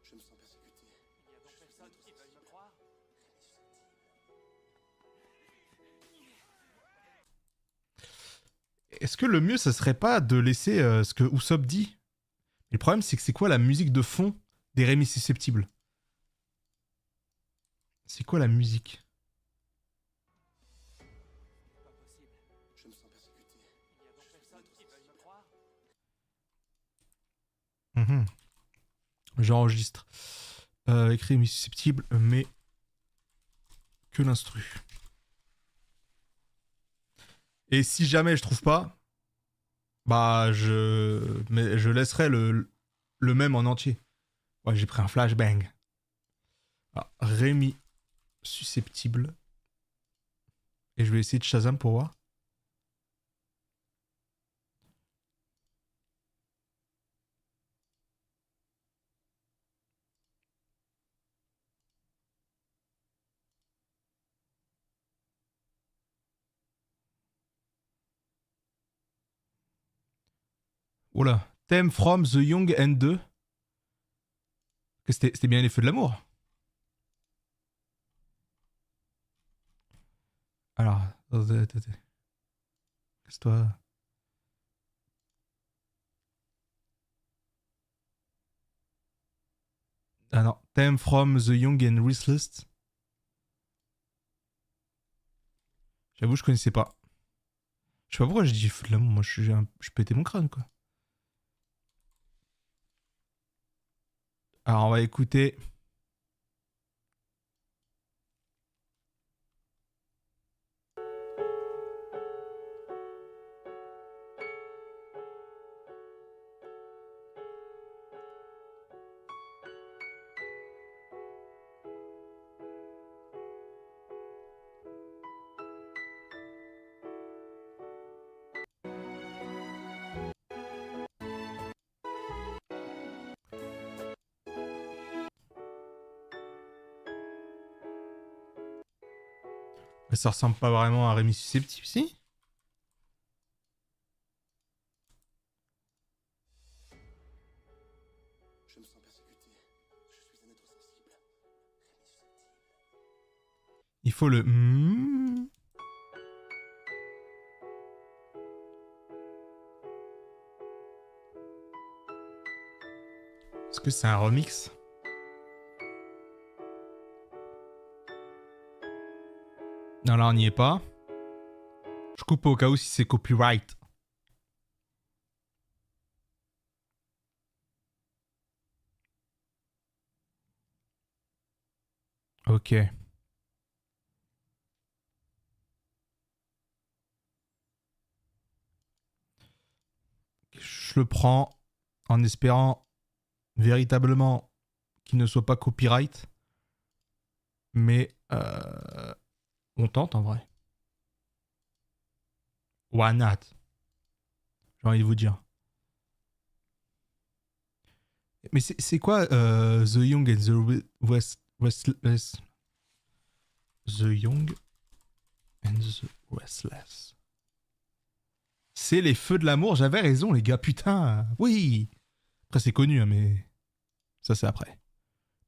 Je me sens persécuté. Il y a donc personne qui veuille me croire. Est-ce que le mieux, ça serait pas de laisser ce que Usopp dit? Mais le problème, c'est que c'est quoi la musique de fond des Rémi susceptibles? C'est quoi la musique? Pas possible. Je me sens persécuté. Il y a donc personne qui veuille me croire. J'enregistre. Avec Rémi susceptible, mais que l'instru. Et si jamais je trouve pas, bah je laisserai le même en entier. Ouais, j'ai pris un flashbang. Ah, Rémi susceptible. Et je vais essayer de Shazam pour voir. Oula. Theme from The Young and 2. C'était bien les feux de l'amour. Alors, attendez. Qu'est-ce-toi? Ah non, Theme from The Young and Restless. J'avoue, je connaissais pas. Je sais pas pourquoi j'ai dit feu de l'amour. Moi, je pétais mon crâne, quoi. Alors, on va écouter. Mais ça ressemble pas vraiment à Rémi Susceptible, si? Je me sens persécuté. Je suis un être sensible. Rémi susceptible. Il faut le... Est-ce que c'est un remix? Non, là, on n'y est pas. Je coupe au cas où si c'est copyright. Ok. Je le prends en espérant véritablement qu'il ne soit pas copyright. Mais on tente en vrai. Why not? J'ai envie de vous dire. Mais c'est quoi The Young and the Restless? The Young and the Restless. C'est les feux de l'amour, j'avais raison les gars, putain. Oui. Après c'est connu, hein, mais ça c'est après.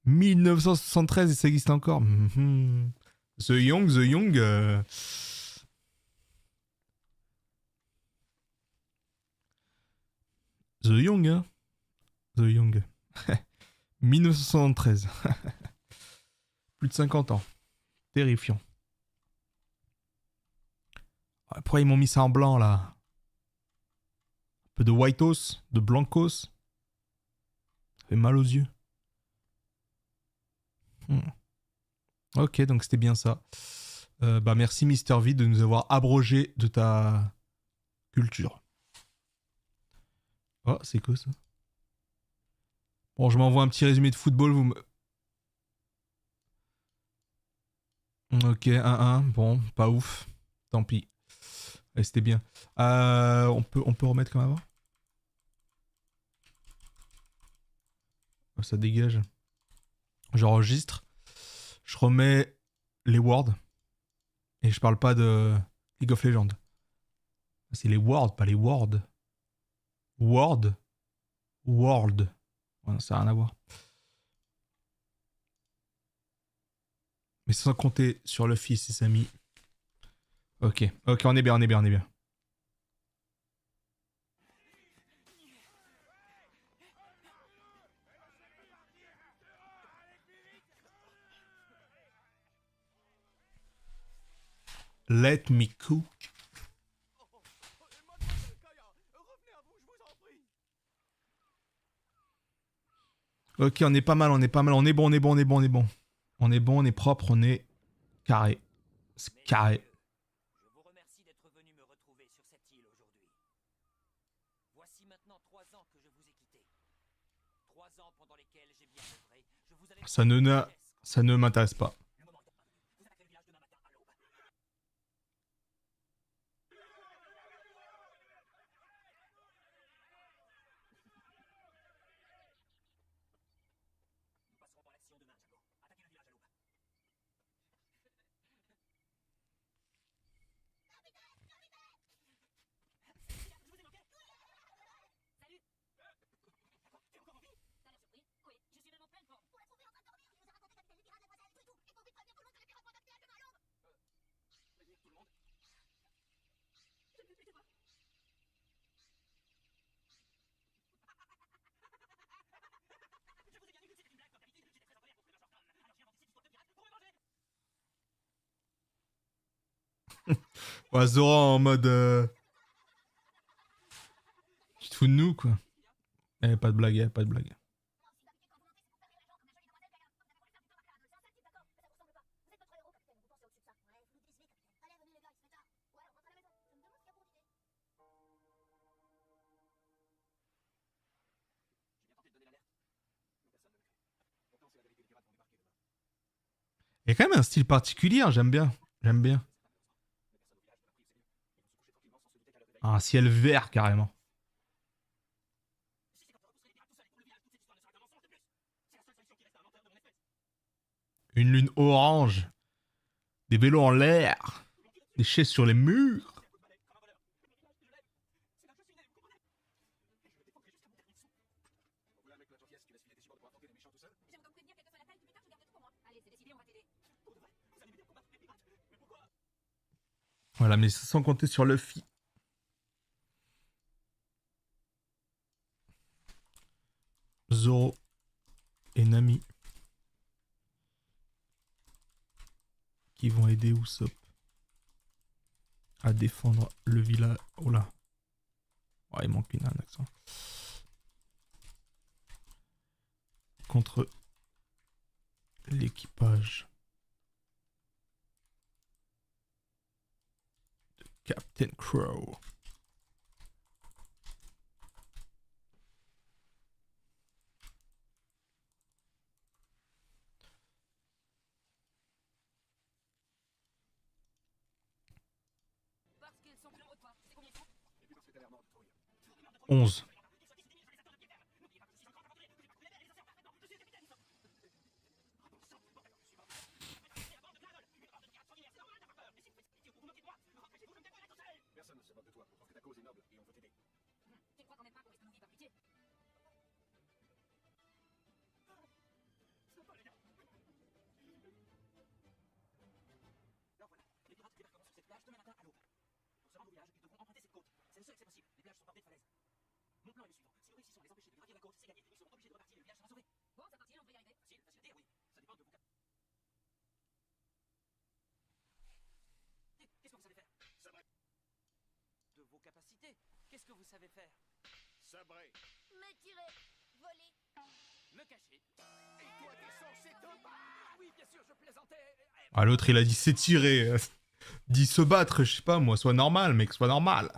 1973 et ça existe encore. The Young. The Young, hein. The Young. 1973. Plus de 50 ans. Terrifiant. Pourquoi ils m'ont mis ça en blanc là? Un peu de whiteos, de blancos. Ça fait mal aux yeux. Ok, donc c'était bien ça. Bah merci Mister V de nous avoir abrogé de ta culture. Oh, c'est quoi ça? Bon, je m'envoie un petit résumé de football. Vous me... Ok, 1-1. Bon, pas ouf. Tant pis. Allez, c'était bien. On peut remettre comme avant? Oh, ça dégage. J'enregistre. Je remets les words. Et je parle pas de League of Legends. C'est les words, pas les words. Word. World. Ouais, ça n'a rien à voir. Mais sans compter sur le fils et ses amis. Ok, on est bien. Let me cook. Ok, on est pas mal. On est bon. On est propre, on est carré. C'est carré. Je vous remercie d'être venu me retrouver sur cette île aujourd'hui. Voici maintenant 3 ans que je vous ai quitté. 3 ans pendant lesquels j'ai bien œuvré. Je vous avais... Ça ne m'intéresse pas. Ouais, Zora en mode... Tu te fous de nous, quoi. Eh, pas de blague, pas de blague. Il y a quand même un style particulier, hein, j'aime bien. J'aime bien. Un ciel vert, carrément. Une lune orange. Des vélos en l'air. Des chaises sur les murs. Voilà, mais sans compter sur Luffy. Zoro et Nami qui vont aider Usopp à défendre le village. Oh là. Oh, il manque un accent. Contre l'équipage de Captain Crow. Parce qu'ils sont plus toi. C'est combien ils sont? 11. Personne ne se moque de toi. On pense que ta cause est noble et on veut t'aider. Tu crois qu'on n'est pas qu'on risque de nous par pitié? Alors voilà, les pirates débarqueront sur cette plage demain matin à l'aube. Pour se rendre au village, ils devront emprunter cette côte. C'est le seul que c'est possible. Les plages sont bordées de falaises. Mon plan est le suivant. Si nous réussissons à les empêcher de gravir la côte, c'est gagné. Ils seront obligés de repartir et le village sera sauvé. Bon, c'est facile, on devrait y arriver. Facile, facile à dire, oui. Ça dépend de vos capacités. Qu'est-ce que vous savez faire? Sabrer. De vos capacités. Qu'est-ce que vous savez faire? Sabrer. Me tirer, voler. Me cacher. Et toi, t'es censé te battre. Oui, bien sûr, je plaisantais. Ah, l'autre, il a dit s'étirer. Dit se battre, je sais pas moi. Sois normal, mec, sois normal.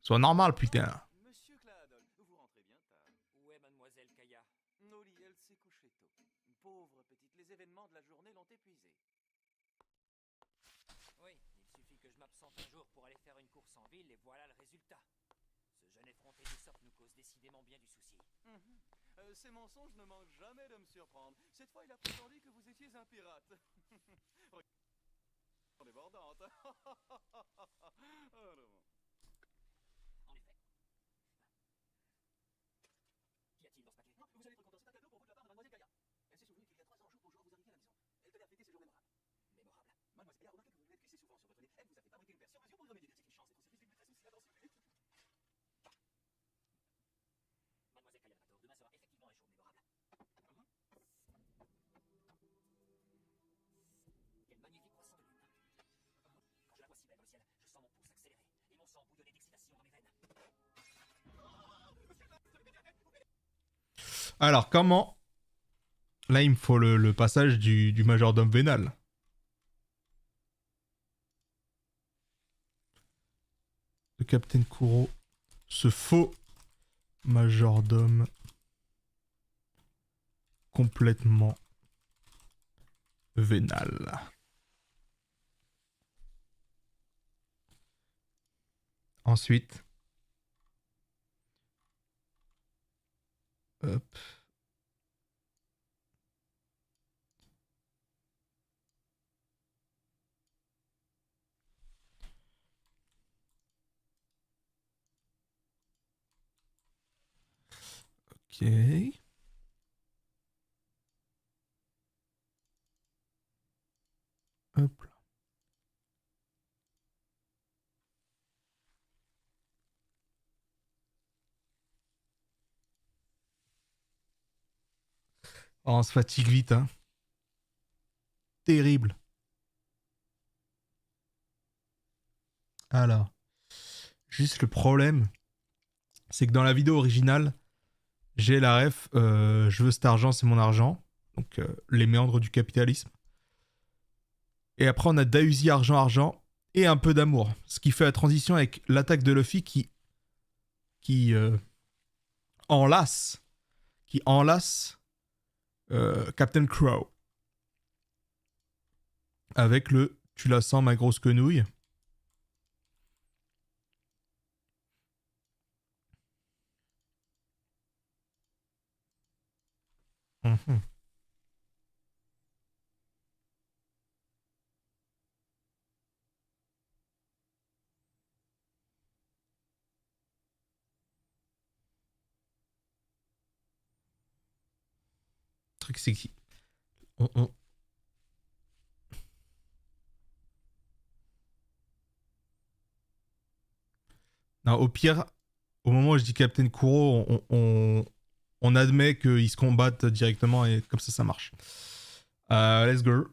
Sois normal, putain. Monsieur Clad, vous rentrez bien tard. Où est mademoiselle Kaya? Noli, elle s'est couchée tôt. Pauvre petite, les événements de la journée l'ont épuisée. Oui, il suffit que je m'absente un jour pour aller faire une course en ville et voilà le résultat. Ce jeune effronté d'Usopp nous cause décidément bien du souci. Ces mensonges ne manquent jamais de me surprendre. Cette fois, il a prétendu que vous étiez un pirate. Débordante. Oh, non. En effet. Qu'y a-t-il dans ce paquet? Vous allez récompenser un cadeau pour vous de la part de Mademoiselle Gaïa. Elle s'est souvenue qu'il y a 3 ans, jour pour jour, vous arriviez à la maison. Elle tenait à fêter ces jours mémorables. Mémorables. Mademoiselle Gaïa a remarqué que vous venez de glisser souvent sur votre nez. Elle vous a fait fabriquer une paire sur mesure pour y remédier. C'est une chance d'être au service d'une maîtresse aussi attentionnée. Mademoiselle Gaïa n'a pas tort. Demain sera effectivement un jour mémorable. Quel magnifique croissant de lune. Quand je la vois si belle dans le ciel, je sens mon pouce accélérer et mon sang bouillonner d'excitation dans mes veines. Alors, comment... Là, il me faut le passage du majordome vénal. De Captain Kuro. Ce faux majordome complètement vénal. Ensuite... Hop. Ok. Hop là. Oh, on se fatigue vite, hein. Terrible. Alors, juste le problème, c'est que dans la vidéo originale, j'ai la ref, je veux cet argent, c'est mon argent. Donc, les méandres du capitalisme. Et après, on a Dausi, argent, argent, et un peu d'amour. Ce qui fait la transition avec l'attaque de Luffy qui enlace Captain Crow. Avec le « tu la sens, ma grosse quenouille ». Mhm. Le truc, c'est que non, au pire, au moment où je dis Captain Kuro, on admet qu'ils se combattent directement et comme ça marche. Let's go.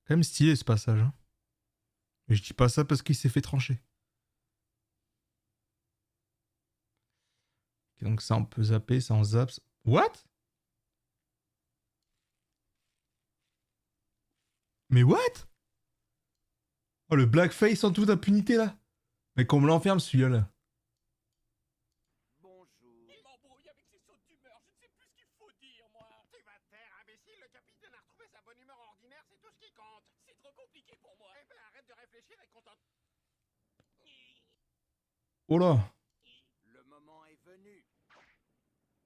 Quand même stylé ce passage. Hein. Mais je dis pas ça parce qu'il s'est fait trancher. Okay, donc ça on peut zapper, ça on zappe. What? Mais what? Oh le blackface en toute impunité là. Mais qu'on me l'enferme celui-là là. Bonjour. Il m'embrouille avec ses sautes d'humeur, je ne sais plus ce qu'il faut dire, moi. Tu vas te taire, imbécile, le capitaine a retrouvé sa bonne humeur ordinaire, c'est tout ce qui compte. C'est trop compliqué pour moi. Eh ben arrête de réfléchir et contente. Oh là. Le moment est venu.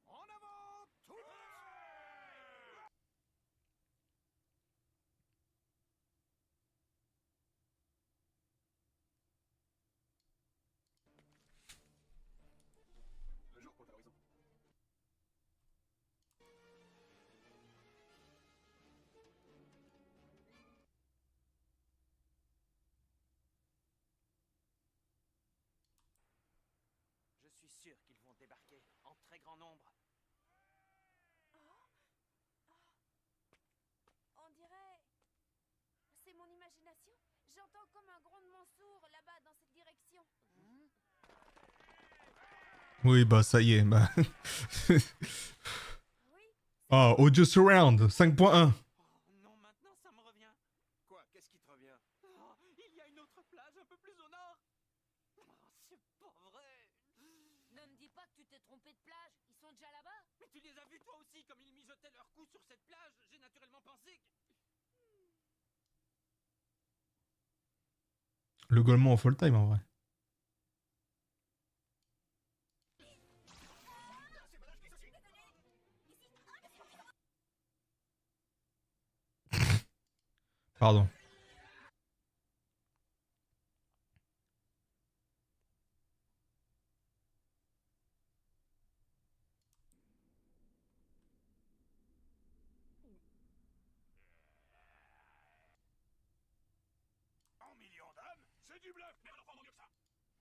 En avant, tous. Le jour pour l'horizon. Je suis sûr qu'ils vont débarquer en très grand nombre. On dirait... C'est mon imagination. J'entends comme un grondement sourd là-bas dans cette direction. Oui bah ça y est. Bah. Oui. Oh, Audio Surround 5.1. Oh non, maintenant ça me revient. Quoi? Qu'est-ce qui te revient? Oh, il y a une autre plage un peu plus au nord. Oh, c'est pas vrai. Ne me dis pas que tu t'es trompé de plage. Ils sont déjà là-bas. Mais tu les as vus toi aussi, comme ils mijotaient leur cou sur cette plage. J'ai naturellement pensé que... Le Golemon en full time en vrai. Pardon. En millions d'hommes? C'est du bluff, mais on en prend mieux que ça.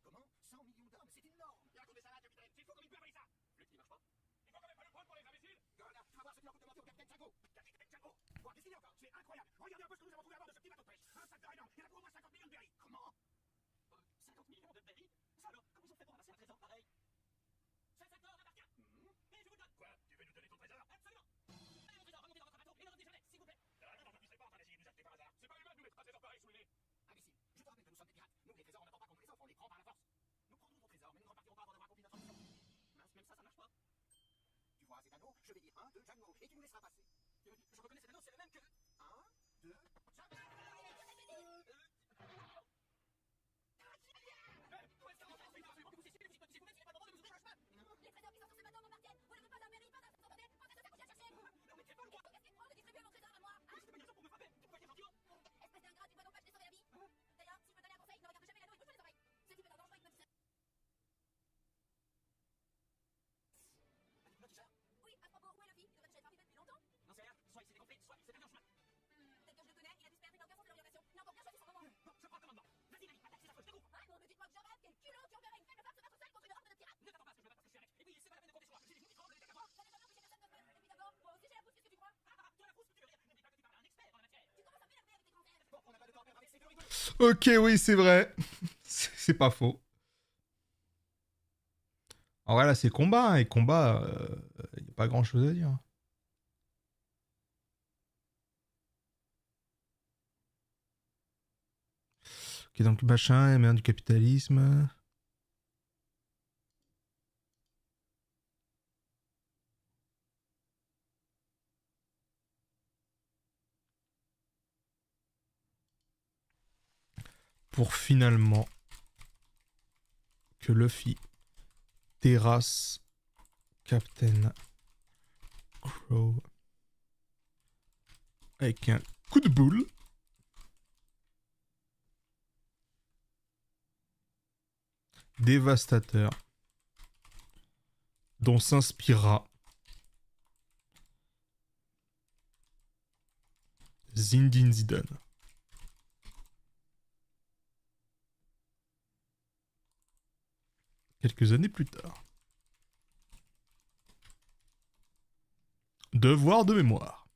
Comment 100 millions d'hommes, c'est énorme. Racontez ça là, capitaine. C'est fou comme il peut avaler ça. Le qui marche pas. Il faut quand même pas le prendre pour les imbéciles. Gola, tu vas voir ce qu'il en coûte de mentir au capitaine Django. Capitaine Django. Quoi? Qu'est-ce qu'il y a encore? C'est incroyable. Regardez un peu ce que nous avons trouvé à bord de ce petit bateau de pêche. Un sac de énorme. Il y en a pour au moins 50 millions de berries. Comment 50 millions de berries. Ça alors, comment ils ont fait pour ramasser un trésor pareil? Ce sac d'or m'appartient. Et je vous donne. Quoi? Tu veux nous donner ton trésor? Absolument. Allez, mon trésor, remontez dans votre bateau et ne revenez jamais, s'il vous plaît. Non, vous ne serez pas en train d'essayer de nous acheter par hasard. C'est pas humain de nous mettre un trésor pareil sous le nez. Imbécile, je te rappelle que nous sommes des pirates. Nous, les trésors, on n'attend pas qu'on nous les offre, on les prend par la force. Nous prendrons ton trésor, mais nous ne repartirons pas avant d'avoir accompli notre mission. Mince, même ça marche pas. Tu vois cet anneau? Je vais dire 1, 2, Django, et tu nous laisseras passer. Je reconnais cet anneau, c'est le même que... 1, 2, Django. Les trésors qui sont sur ce bateau m'appartiennent. Vous ne faites pas un mérite, pas d'un sans papier, pas de ça pour chercher. Non mais t'es pas le droit. Qu'est-ce qui te prend de distribuer mon trésor à moi? Mais c'était pas une raison pour me frapper. Tu pouvais dire gentiment. Espèce d'ingrat, tu dois donc pas te sauver la vie. D'ailleurs, si je peux donner un conseil, ne regarde jamais l'anneau et bouge pas les oreilles. Ce type est un dangereux hypnotiseur. Un hypnotiseur? Oui, à propos, où est Luffy? Il devrait déjà être arrivé depuis longtemps. Non, c'est rien. Soit il s'est dégonflé. Ok, oui, c'est vrai. C'est pas faux. En vrai, là, c'est combat. Hein, et combat, il n'y a pas grand-chose à dire. Ok, donc machin, émergence du capitalisme. Pour finalement que Luffy terrasse Captain Crow avec un coup de boule. Dévastateur dont s'inspirera Zinedine Zidane. Quelques années plus tard. Devoir de mémoire.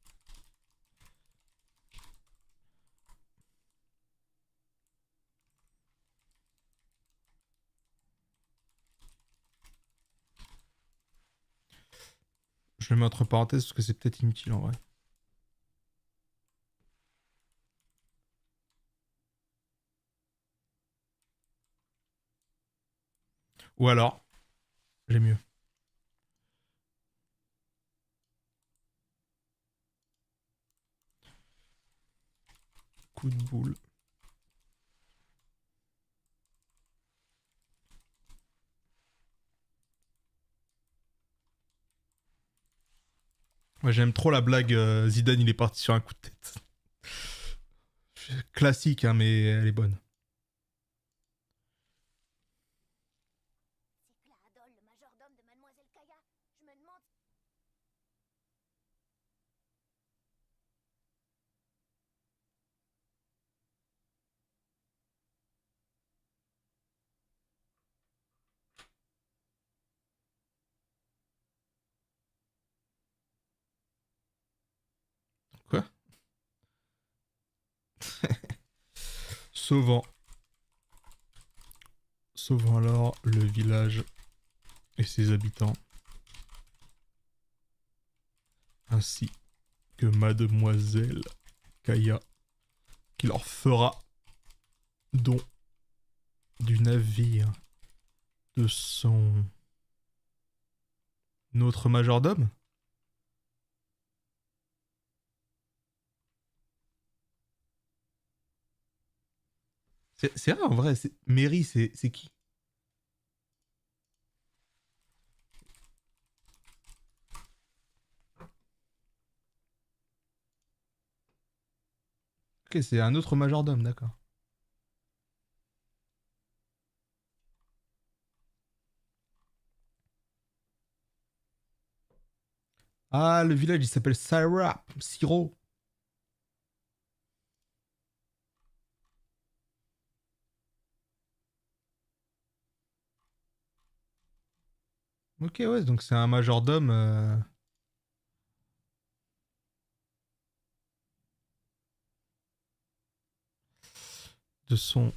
Je le mets entre parenthèses parce que c'est peut-être inutile en vrai. Ou alors, j'ai mieux. Coup de boule. Moi j'aime trop la blague Zidane il est parti sur un coup de tête. Classique hein mais elle est bonne. C'est Claradol, le majordome de Mademoiselle Kaya. Je me demande... Quoi? Sauvant alors le village et ses habitants. Ainsi que Mademoiselle Kaya qui leur fera don du navire de son autre majordome. C'est vrai en vrai, Mary c'est qui? Ok, c'est un autre majordome, d'accord. Ah, le village, il s'appelle Siro. Ok, ouais, donc c'est un majordome. De son.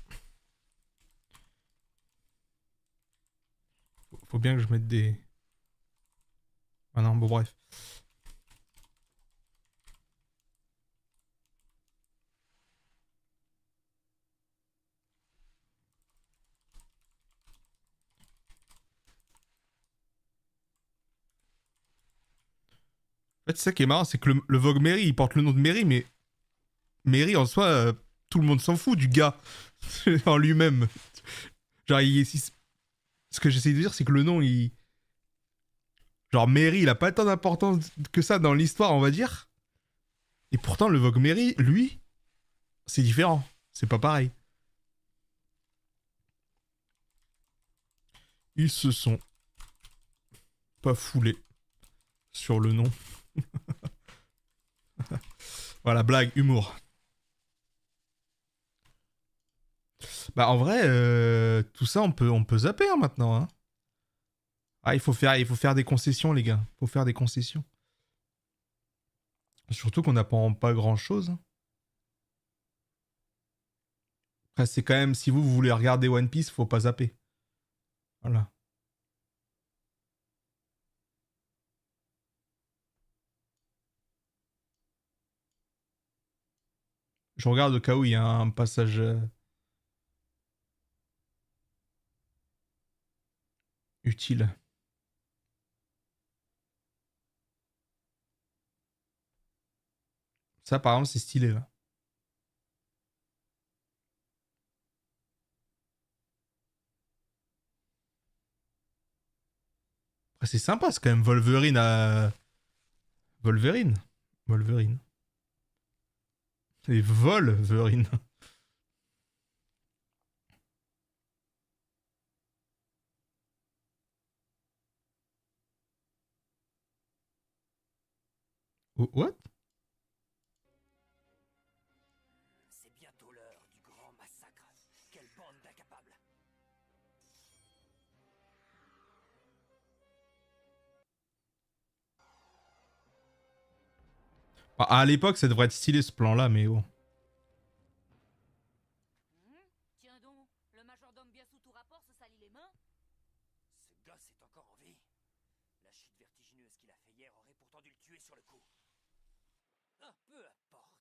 Faut bien que je mette des. Ah non, bon, bref. En fait, c'est ça qui est marrant, c'est que le Vogue Mary, il porte le nom de Mary, mais Mary en soi, tout le monde s'en fout du gars en lui-même. Genre, ce que j'essaie de dire, c'est que le nom, il. Genre, Mary, il a pas tant d'importance que ça dans l'histoire, on va dire. Et pourtant, le Vogue Mary, lui, c'est différent. C'est pas pareil. Ils se sont pas foulés sur le nom. Voilà, blague, humour. Bah en vrai, tout ça on peut zapper hein, maintenant. Hein. Ah, il faut faire des concessions les gars. Il faut faire des concessions. Surtout qu'on n'apprend pas grand chose. Après, c'est quand même, si vous voulez regarder One Piece, faut pas zapper. Voilà. Je regarde au cas où il y a un passage... utile. Ça, par exemple, c'est stylé, là. Après, c'est sympa, c'est quand même Wolverine à... Wolverine. Wolverine. Et Wolverine. What? C'est bientôt l'heure du grand massacre. Quelle bande d'incapables. À l'époque, ça devrait être stylé ce plan-là, mais bon. Tiens donc, le majordome bien sous tout rapport se salit les mains. Ce gosse est encore en vie. La chute vertigineuse qu'il a fait hier aurait pourtant dû le tuer sur le coup. Ah, peu importe.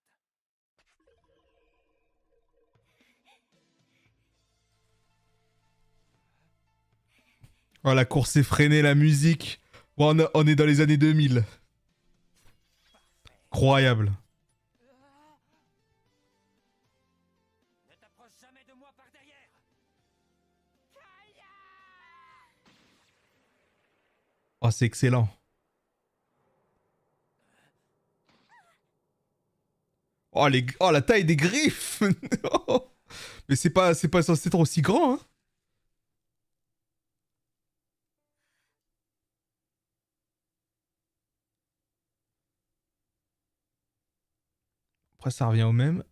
Oh, la course effrénée, la musique. Oh, on est dans les années 2000. Incroyable. Ne t'approche jamais de moi par derrière. Oh, c'est excellent. Oh, oh, la taille des griffes. Mais c'est pas censé être aussi grand, hein. Après, ça revient au même.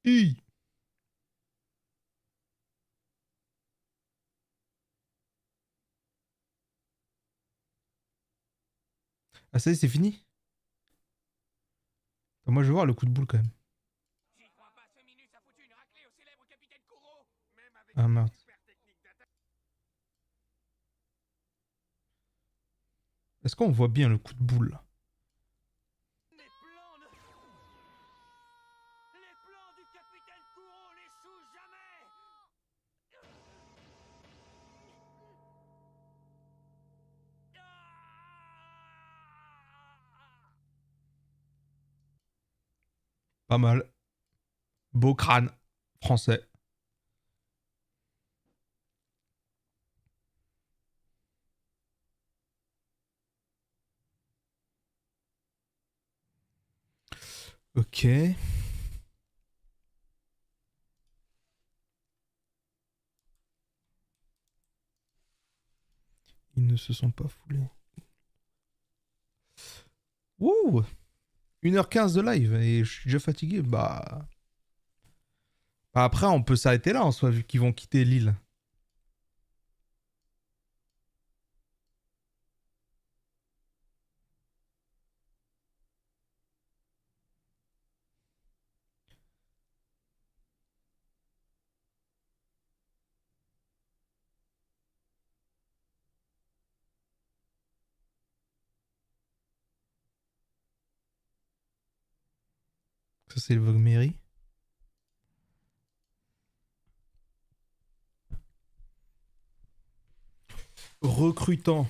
Hi. Ah, ça y est, c'est fini? Moi, je veux voir le coup de boule quand même. J'y crois pas, ce minus a foutu une raclée au célèbre capitaine Kuro. Même avec Ah, une merde. super technique d'attaque. Est-ce qu'on voit bien le coup de boule là? Les plans du capitaine Kuro n'échouent jamais. Pas mal. Beau crâne. Français. Ok. Ils ne se sont pas foulés. Wouh! 1h15 de live et je suis déjà fatigué. Bah, après, on peut s'arrêter là en soi, vu qu'ils vont quitter l'île. Ça, c'est le Vogue Mairie. Recrutant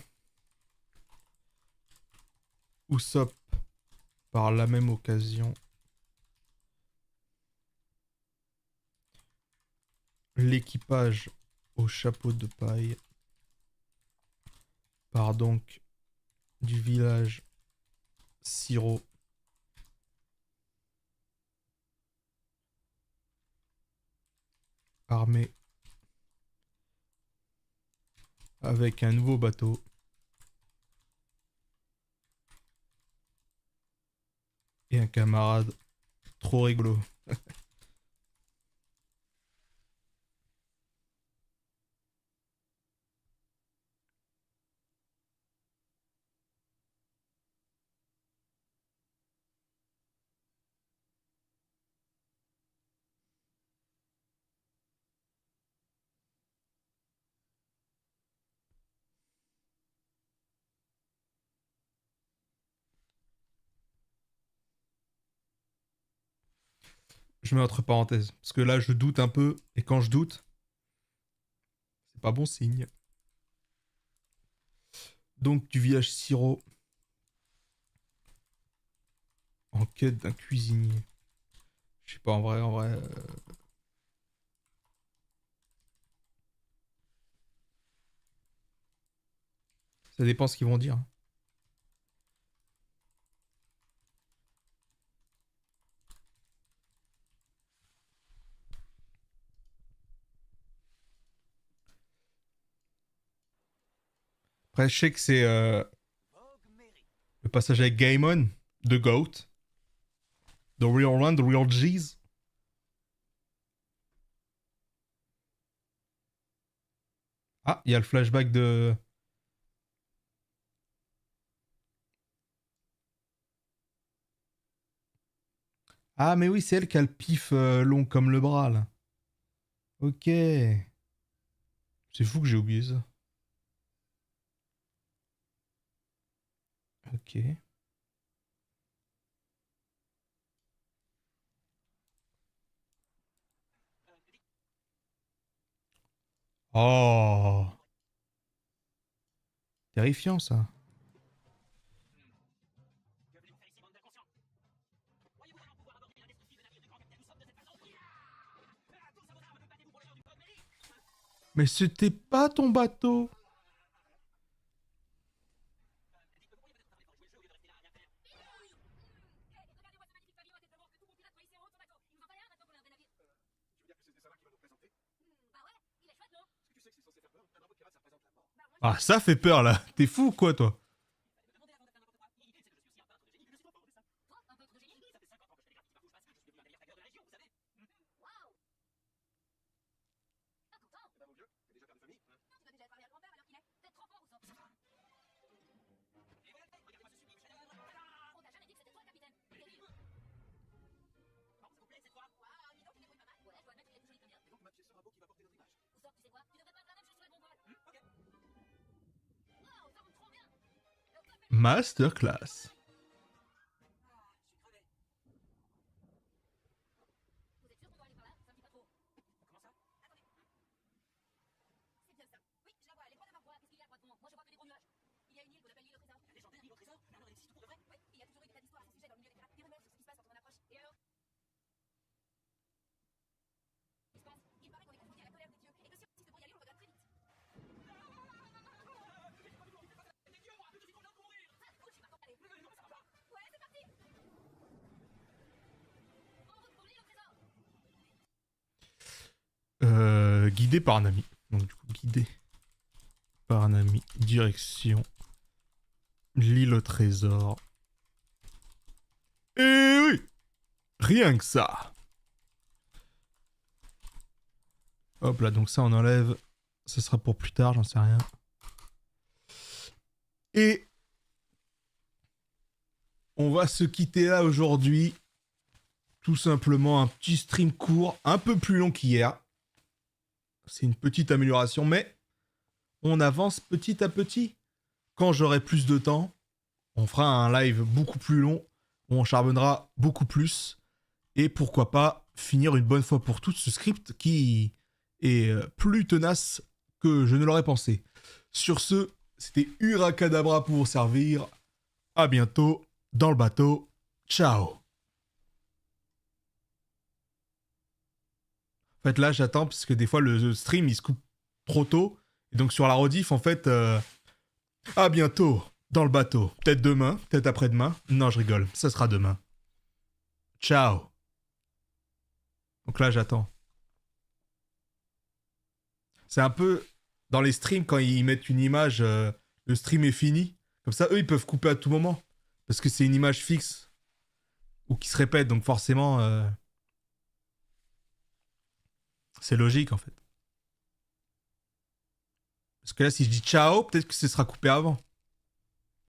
Usopp par la même occasion. L'équipage au chapeau de paille part donc du village Siro armé avec un nouveau bateau. Et un camarade trop rigolo. Je mets entre parenthèses. Parce que là, je doute un peu. Et quand je doute, c'est pas bon signe. Donc, du village Siro. En quête d'un cuisinier. Je sais pas, en vrai... Ça dépend ce qu'ils vont dire. Après, je sais que c'est le passage avec Gaimon, The Goat. The Real One, The Real G's. Ah, il y a le flashback de... Ah, mais oui, c'est elle qui a le pif long comme le bras, là. Ok. C'est fou que j'ai oublié ça. Ok. Oh. Terrifiant, ça. Mais c'était pas ton bateau. Ah, ça fait peur, là. T'es fou, quoi, toi? Masterclass. Guidé par un ami. Donc du coup, guidé par un ami. Direction l'île au trésor. Et oui, rien que ça. Hop là, donc ça on enlève. Ce sera pour plus tard, j'en sais rien. Et on va se quitter là aujourd'hui. Tout simplement un petit stream court, un peu plus long qu'hier. C'est une petite amélioration, mais on avance petit à petit. Quand j'aurai plus de temps, on fera un live beaucoup plus long, où on charbonnera beaucoup plus. Et pourquoi pas finir une bonne fois pour toutes ce script qui est plus tenace que je ne l'aurais pensé. Sur ce, c'était Urakadabra pour vous servir. À bientôt dans le bateau. Ciao. En fait, là, j'attends parce que des fois, le stream, il se coupe trop tôt. Et donc, sur la rediff, en fait, à bientôt dans le bateau. Peut-être demain, peut-être après-demain. Non, je rigole. Ça sera demain. Ciao. Donc là, j'attends. C'est un peu dans les streams, quand ils mettent une image, le stream est fini. Comme ça, eux, ils peuvent couper à tout moment. Parce que c'est une image fixe. ou qui se répètent, donc forcément, c'est logique en fait. Parce que là, si je dis ciao, peut-être que ce sera coupé avant.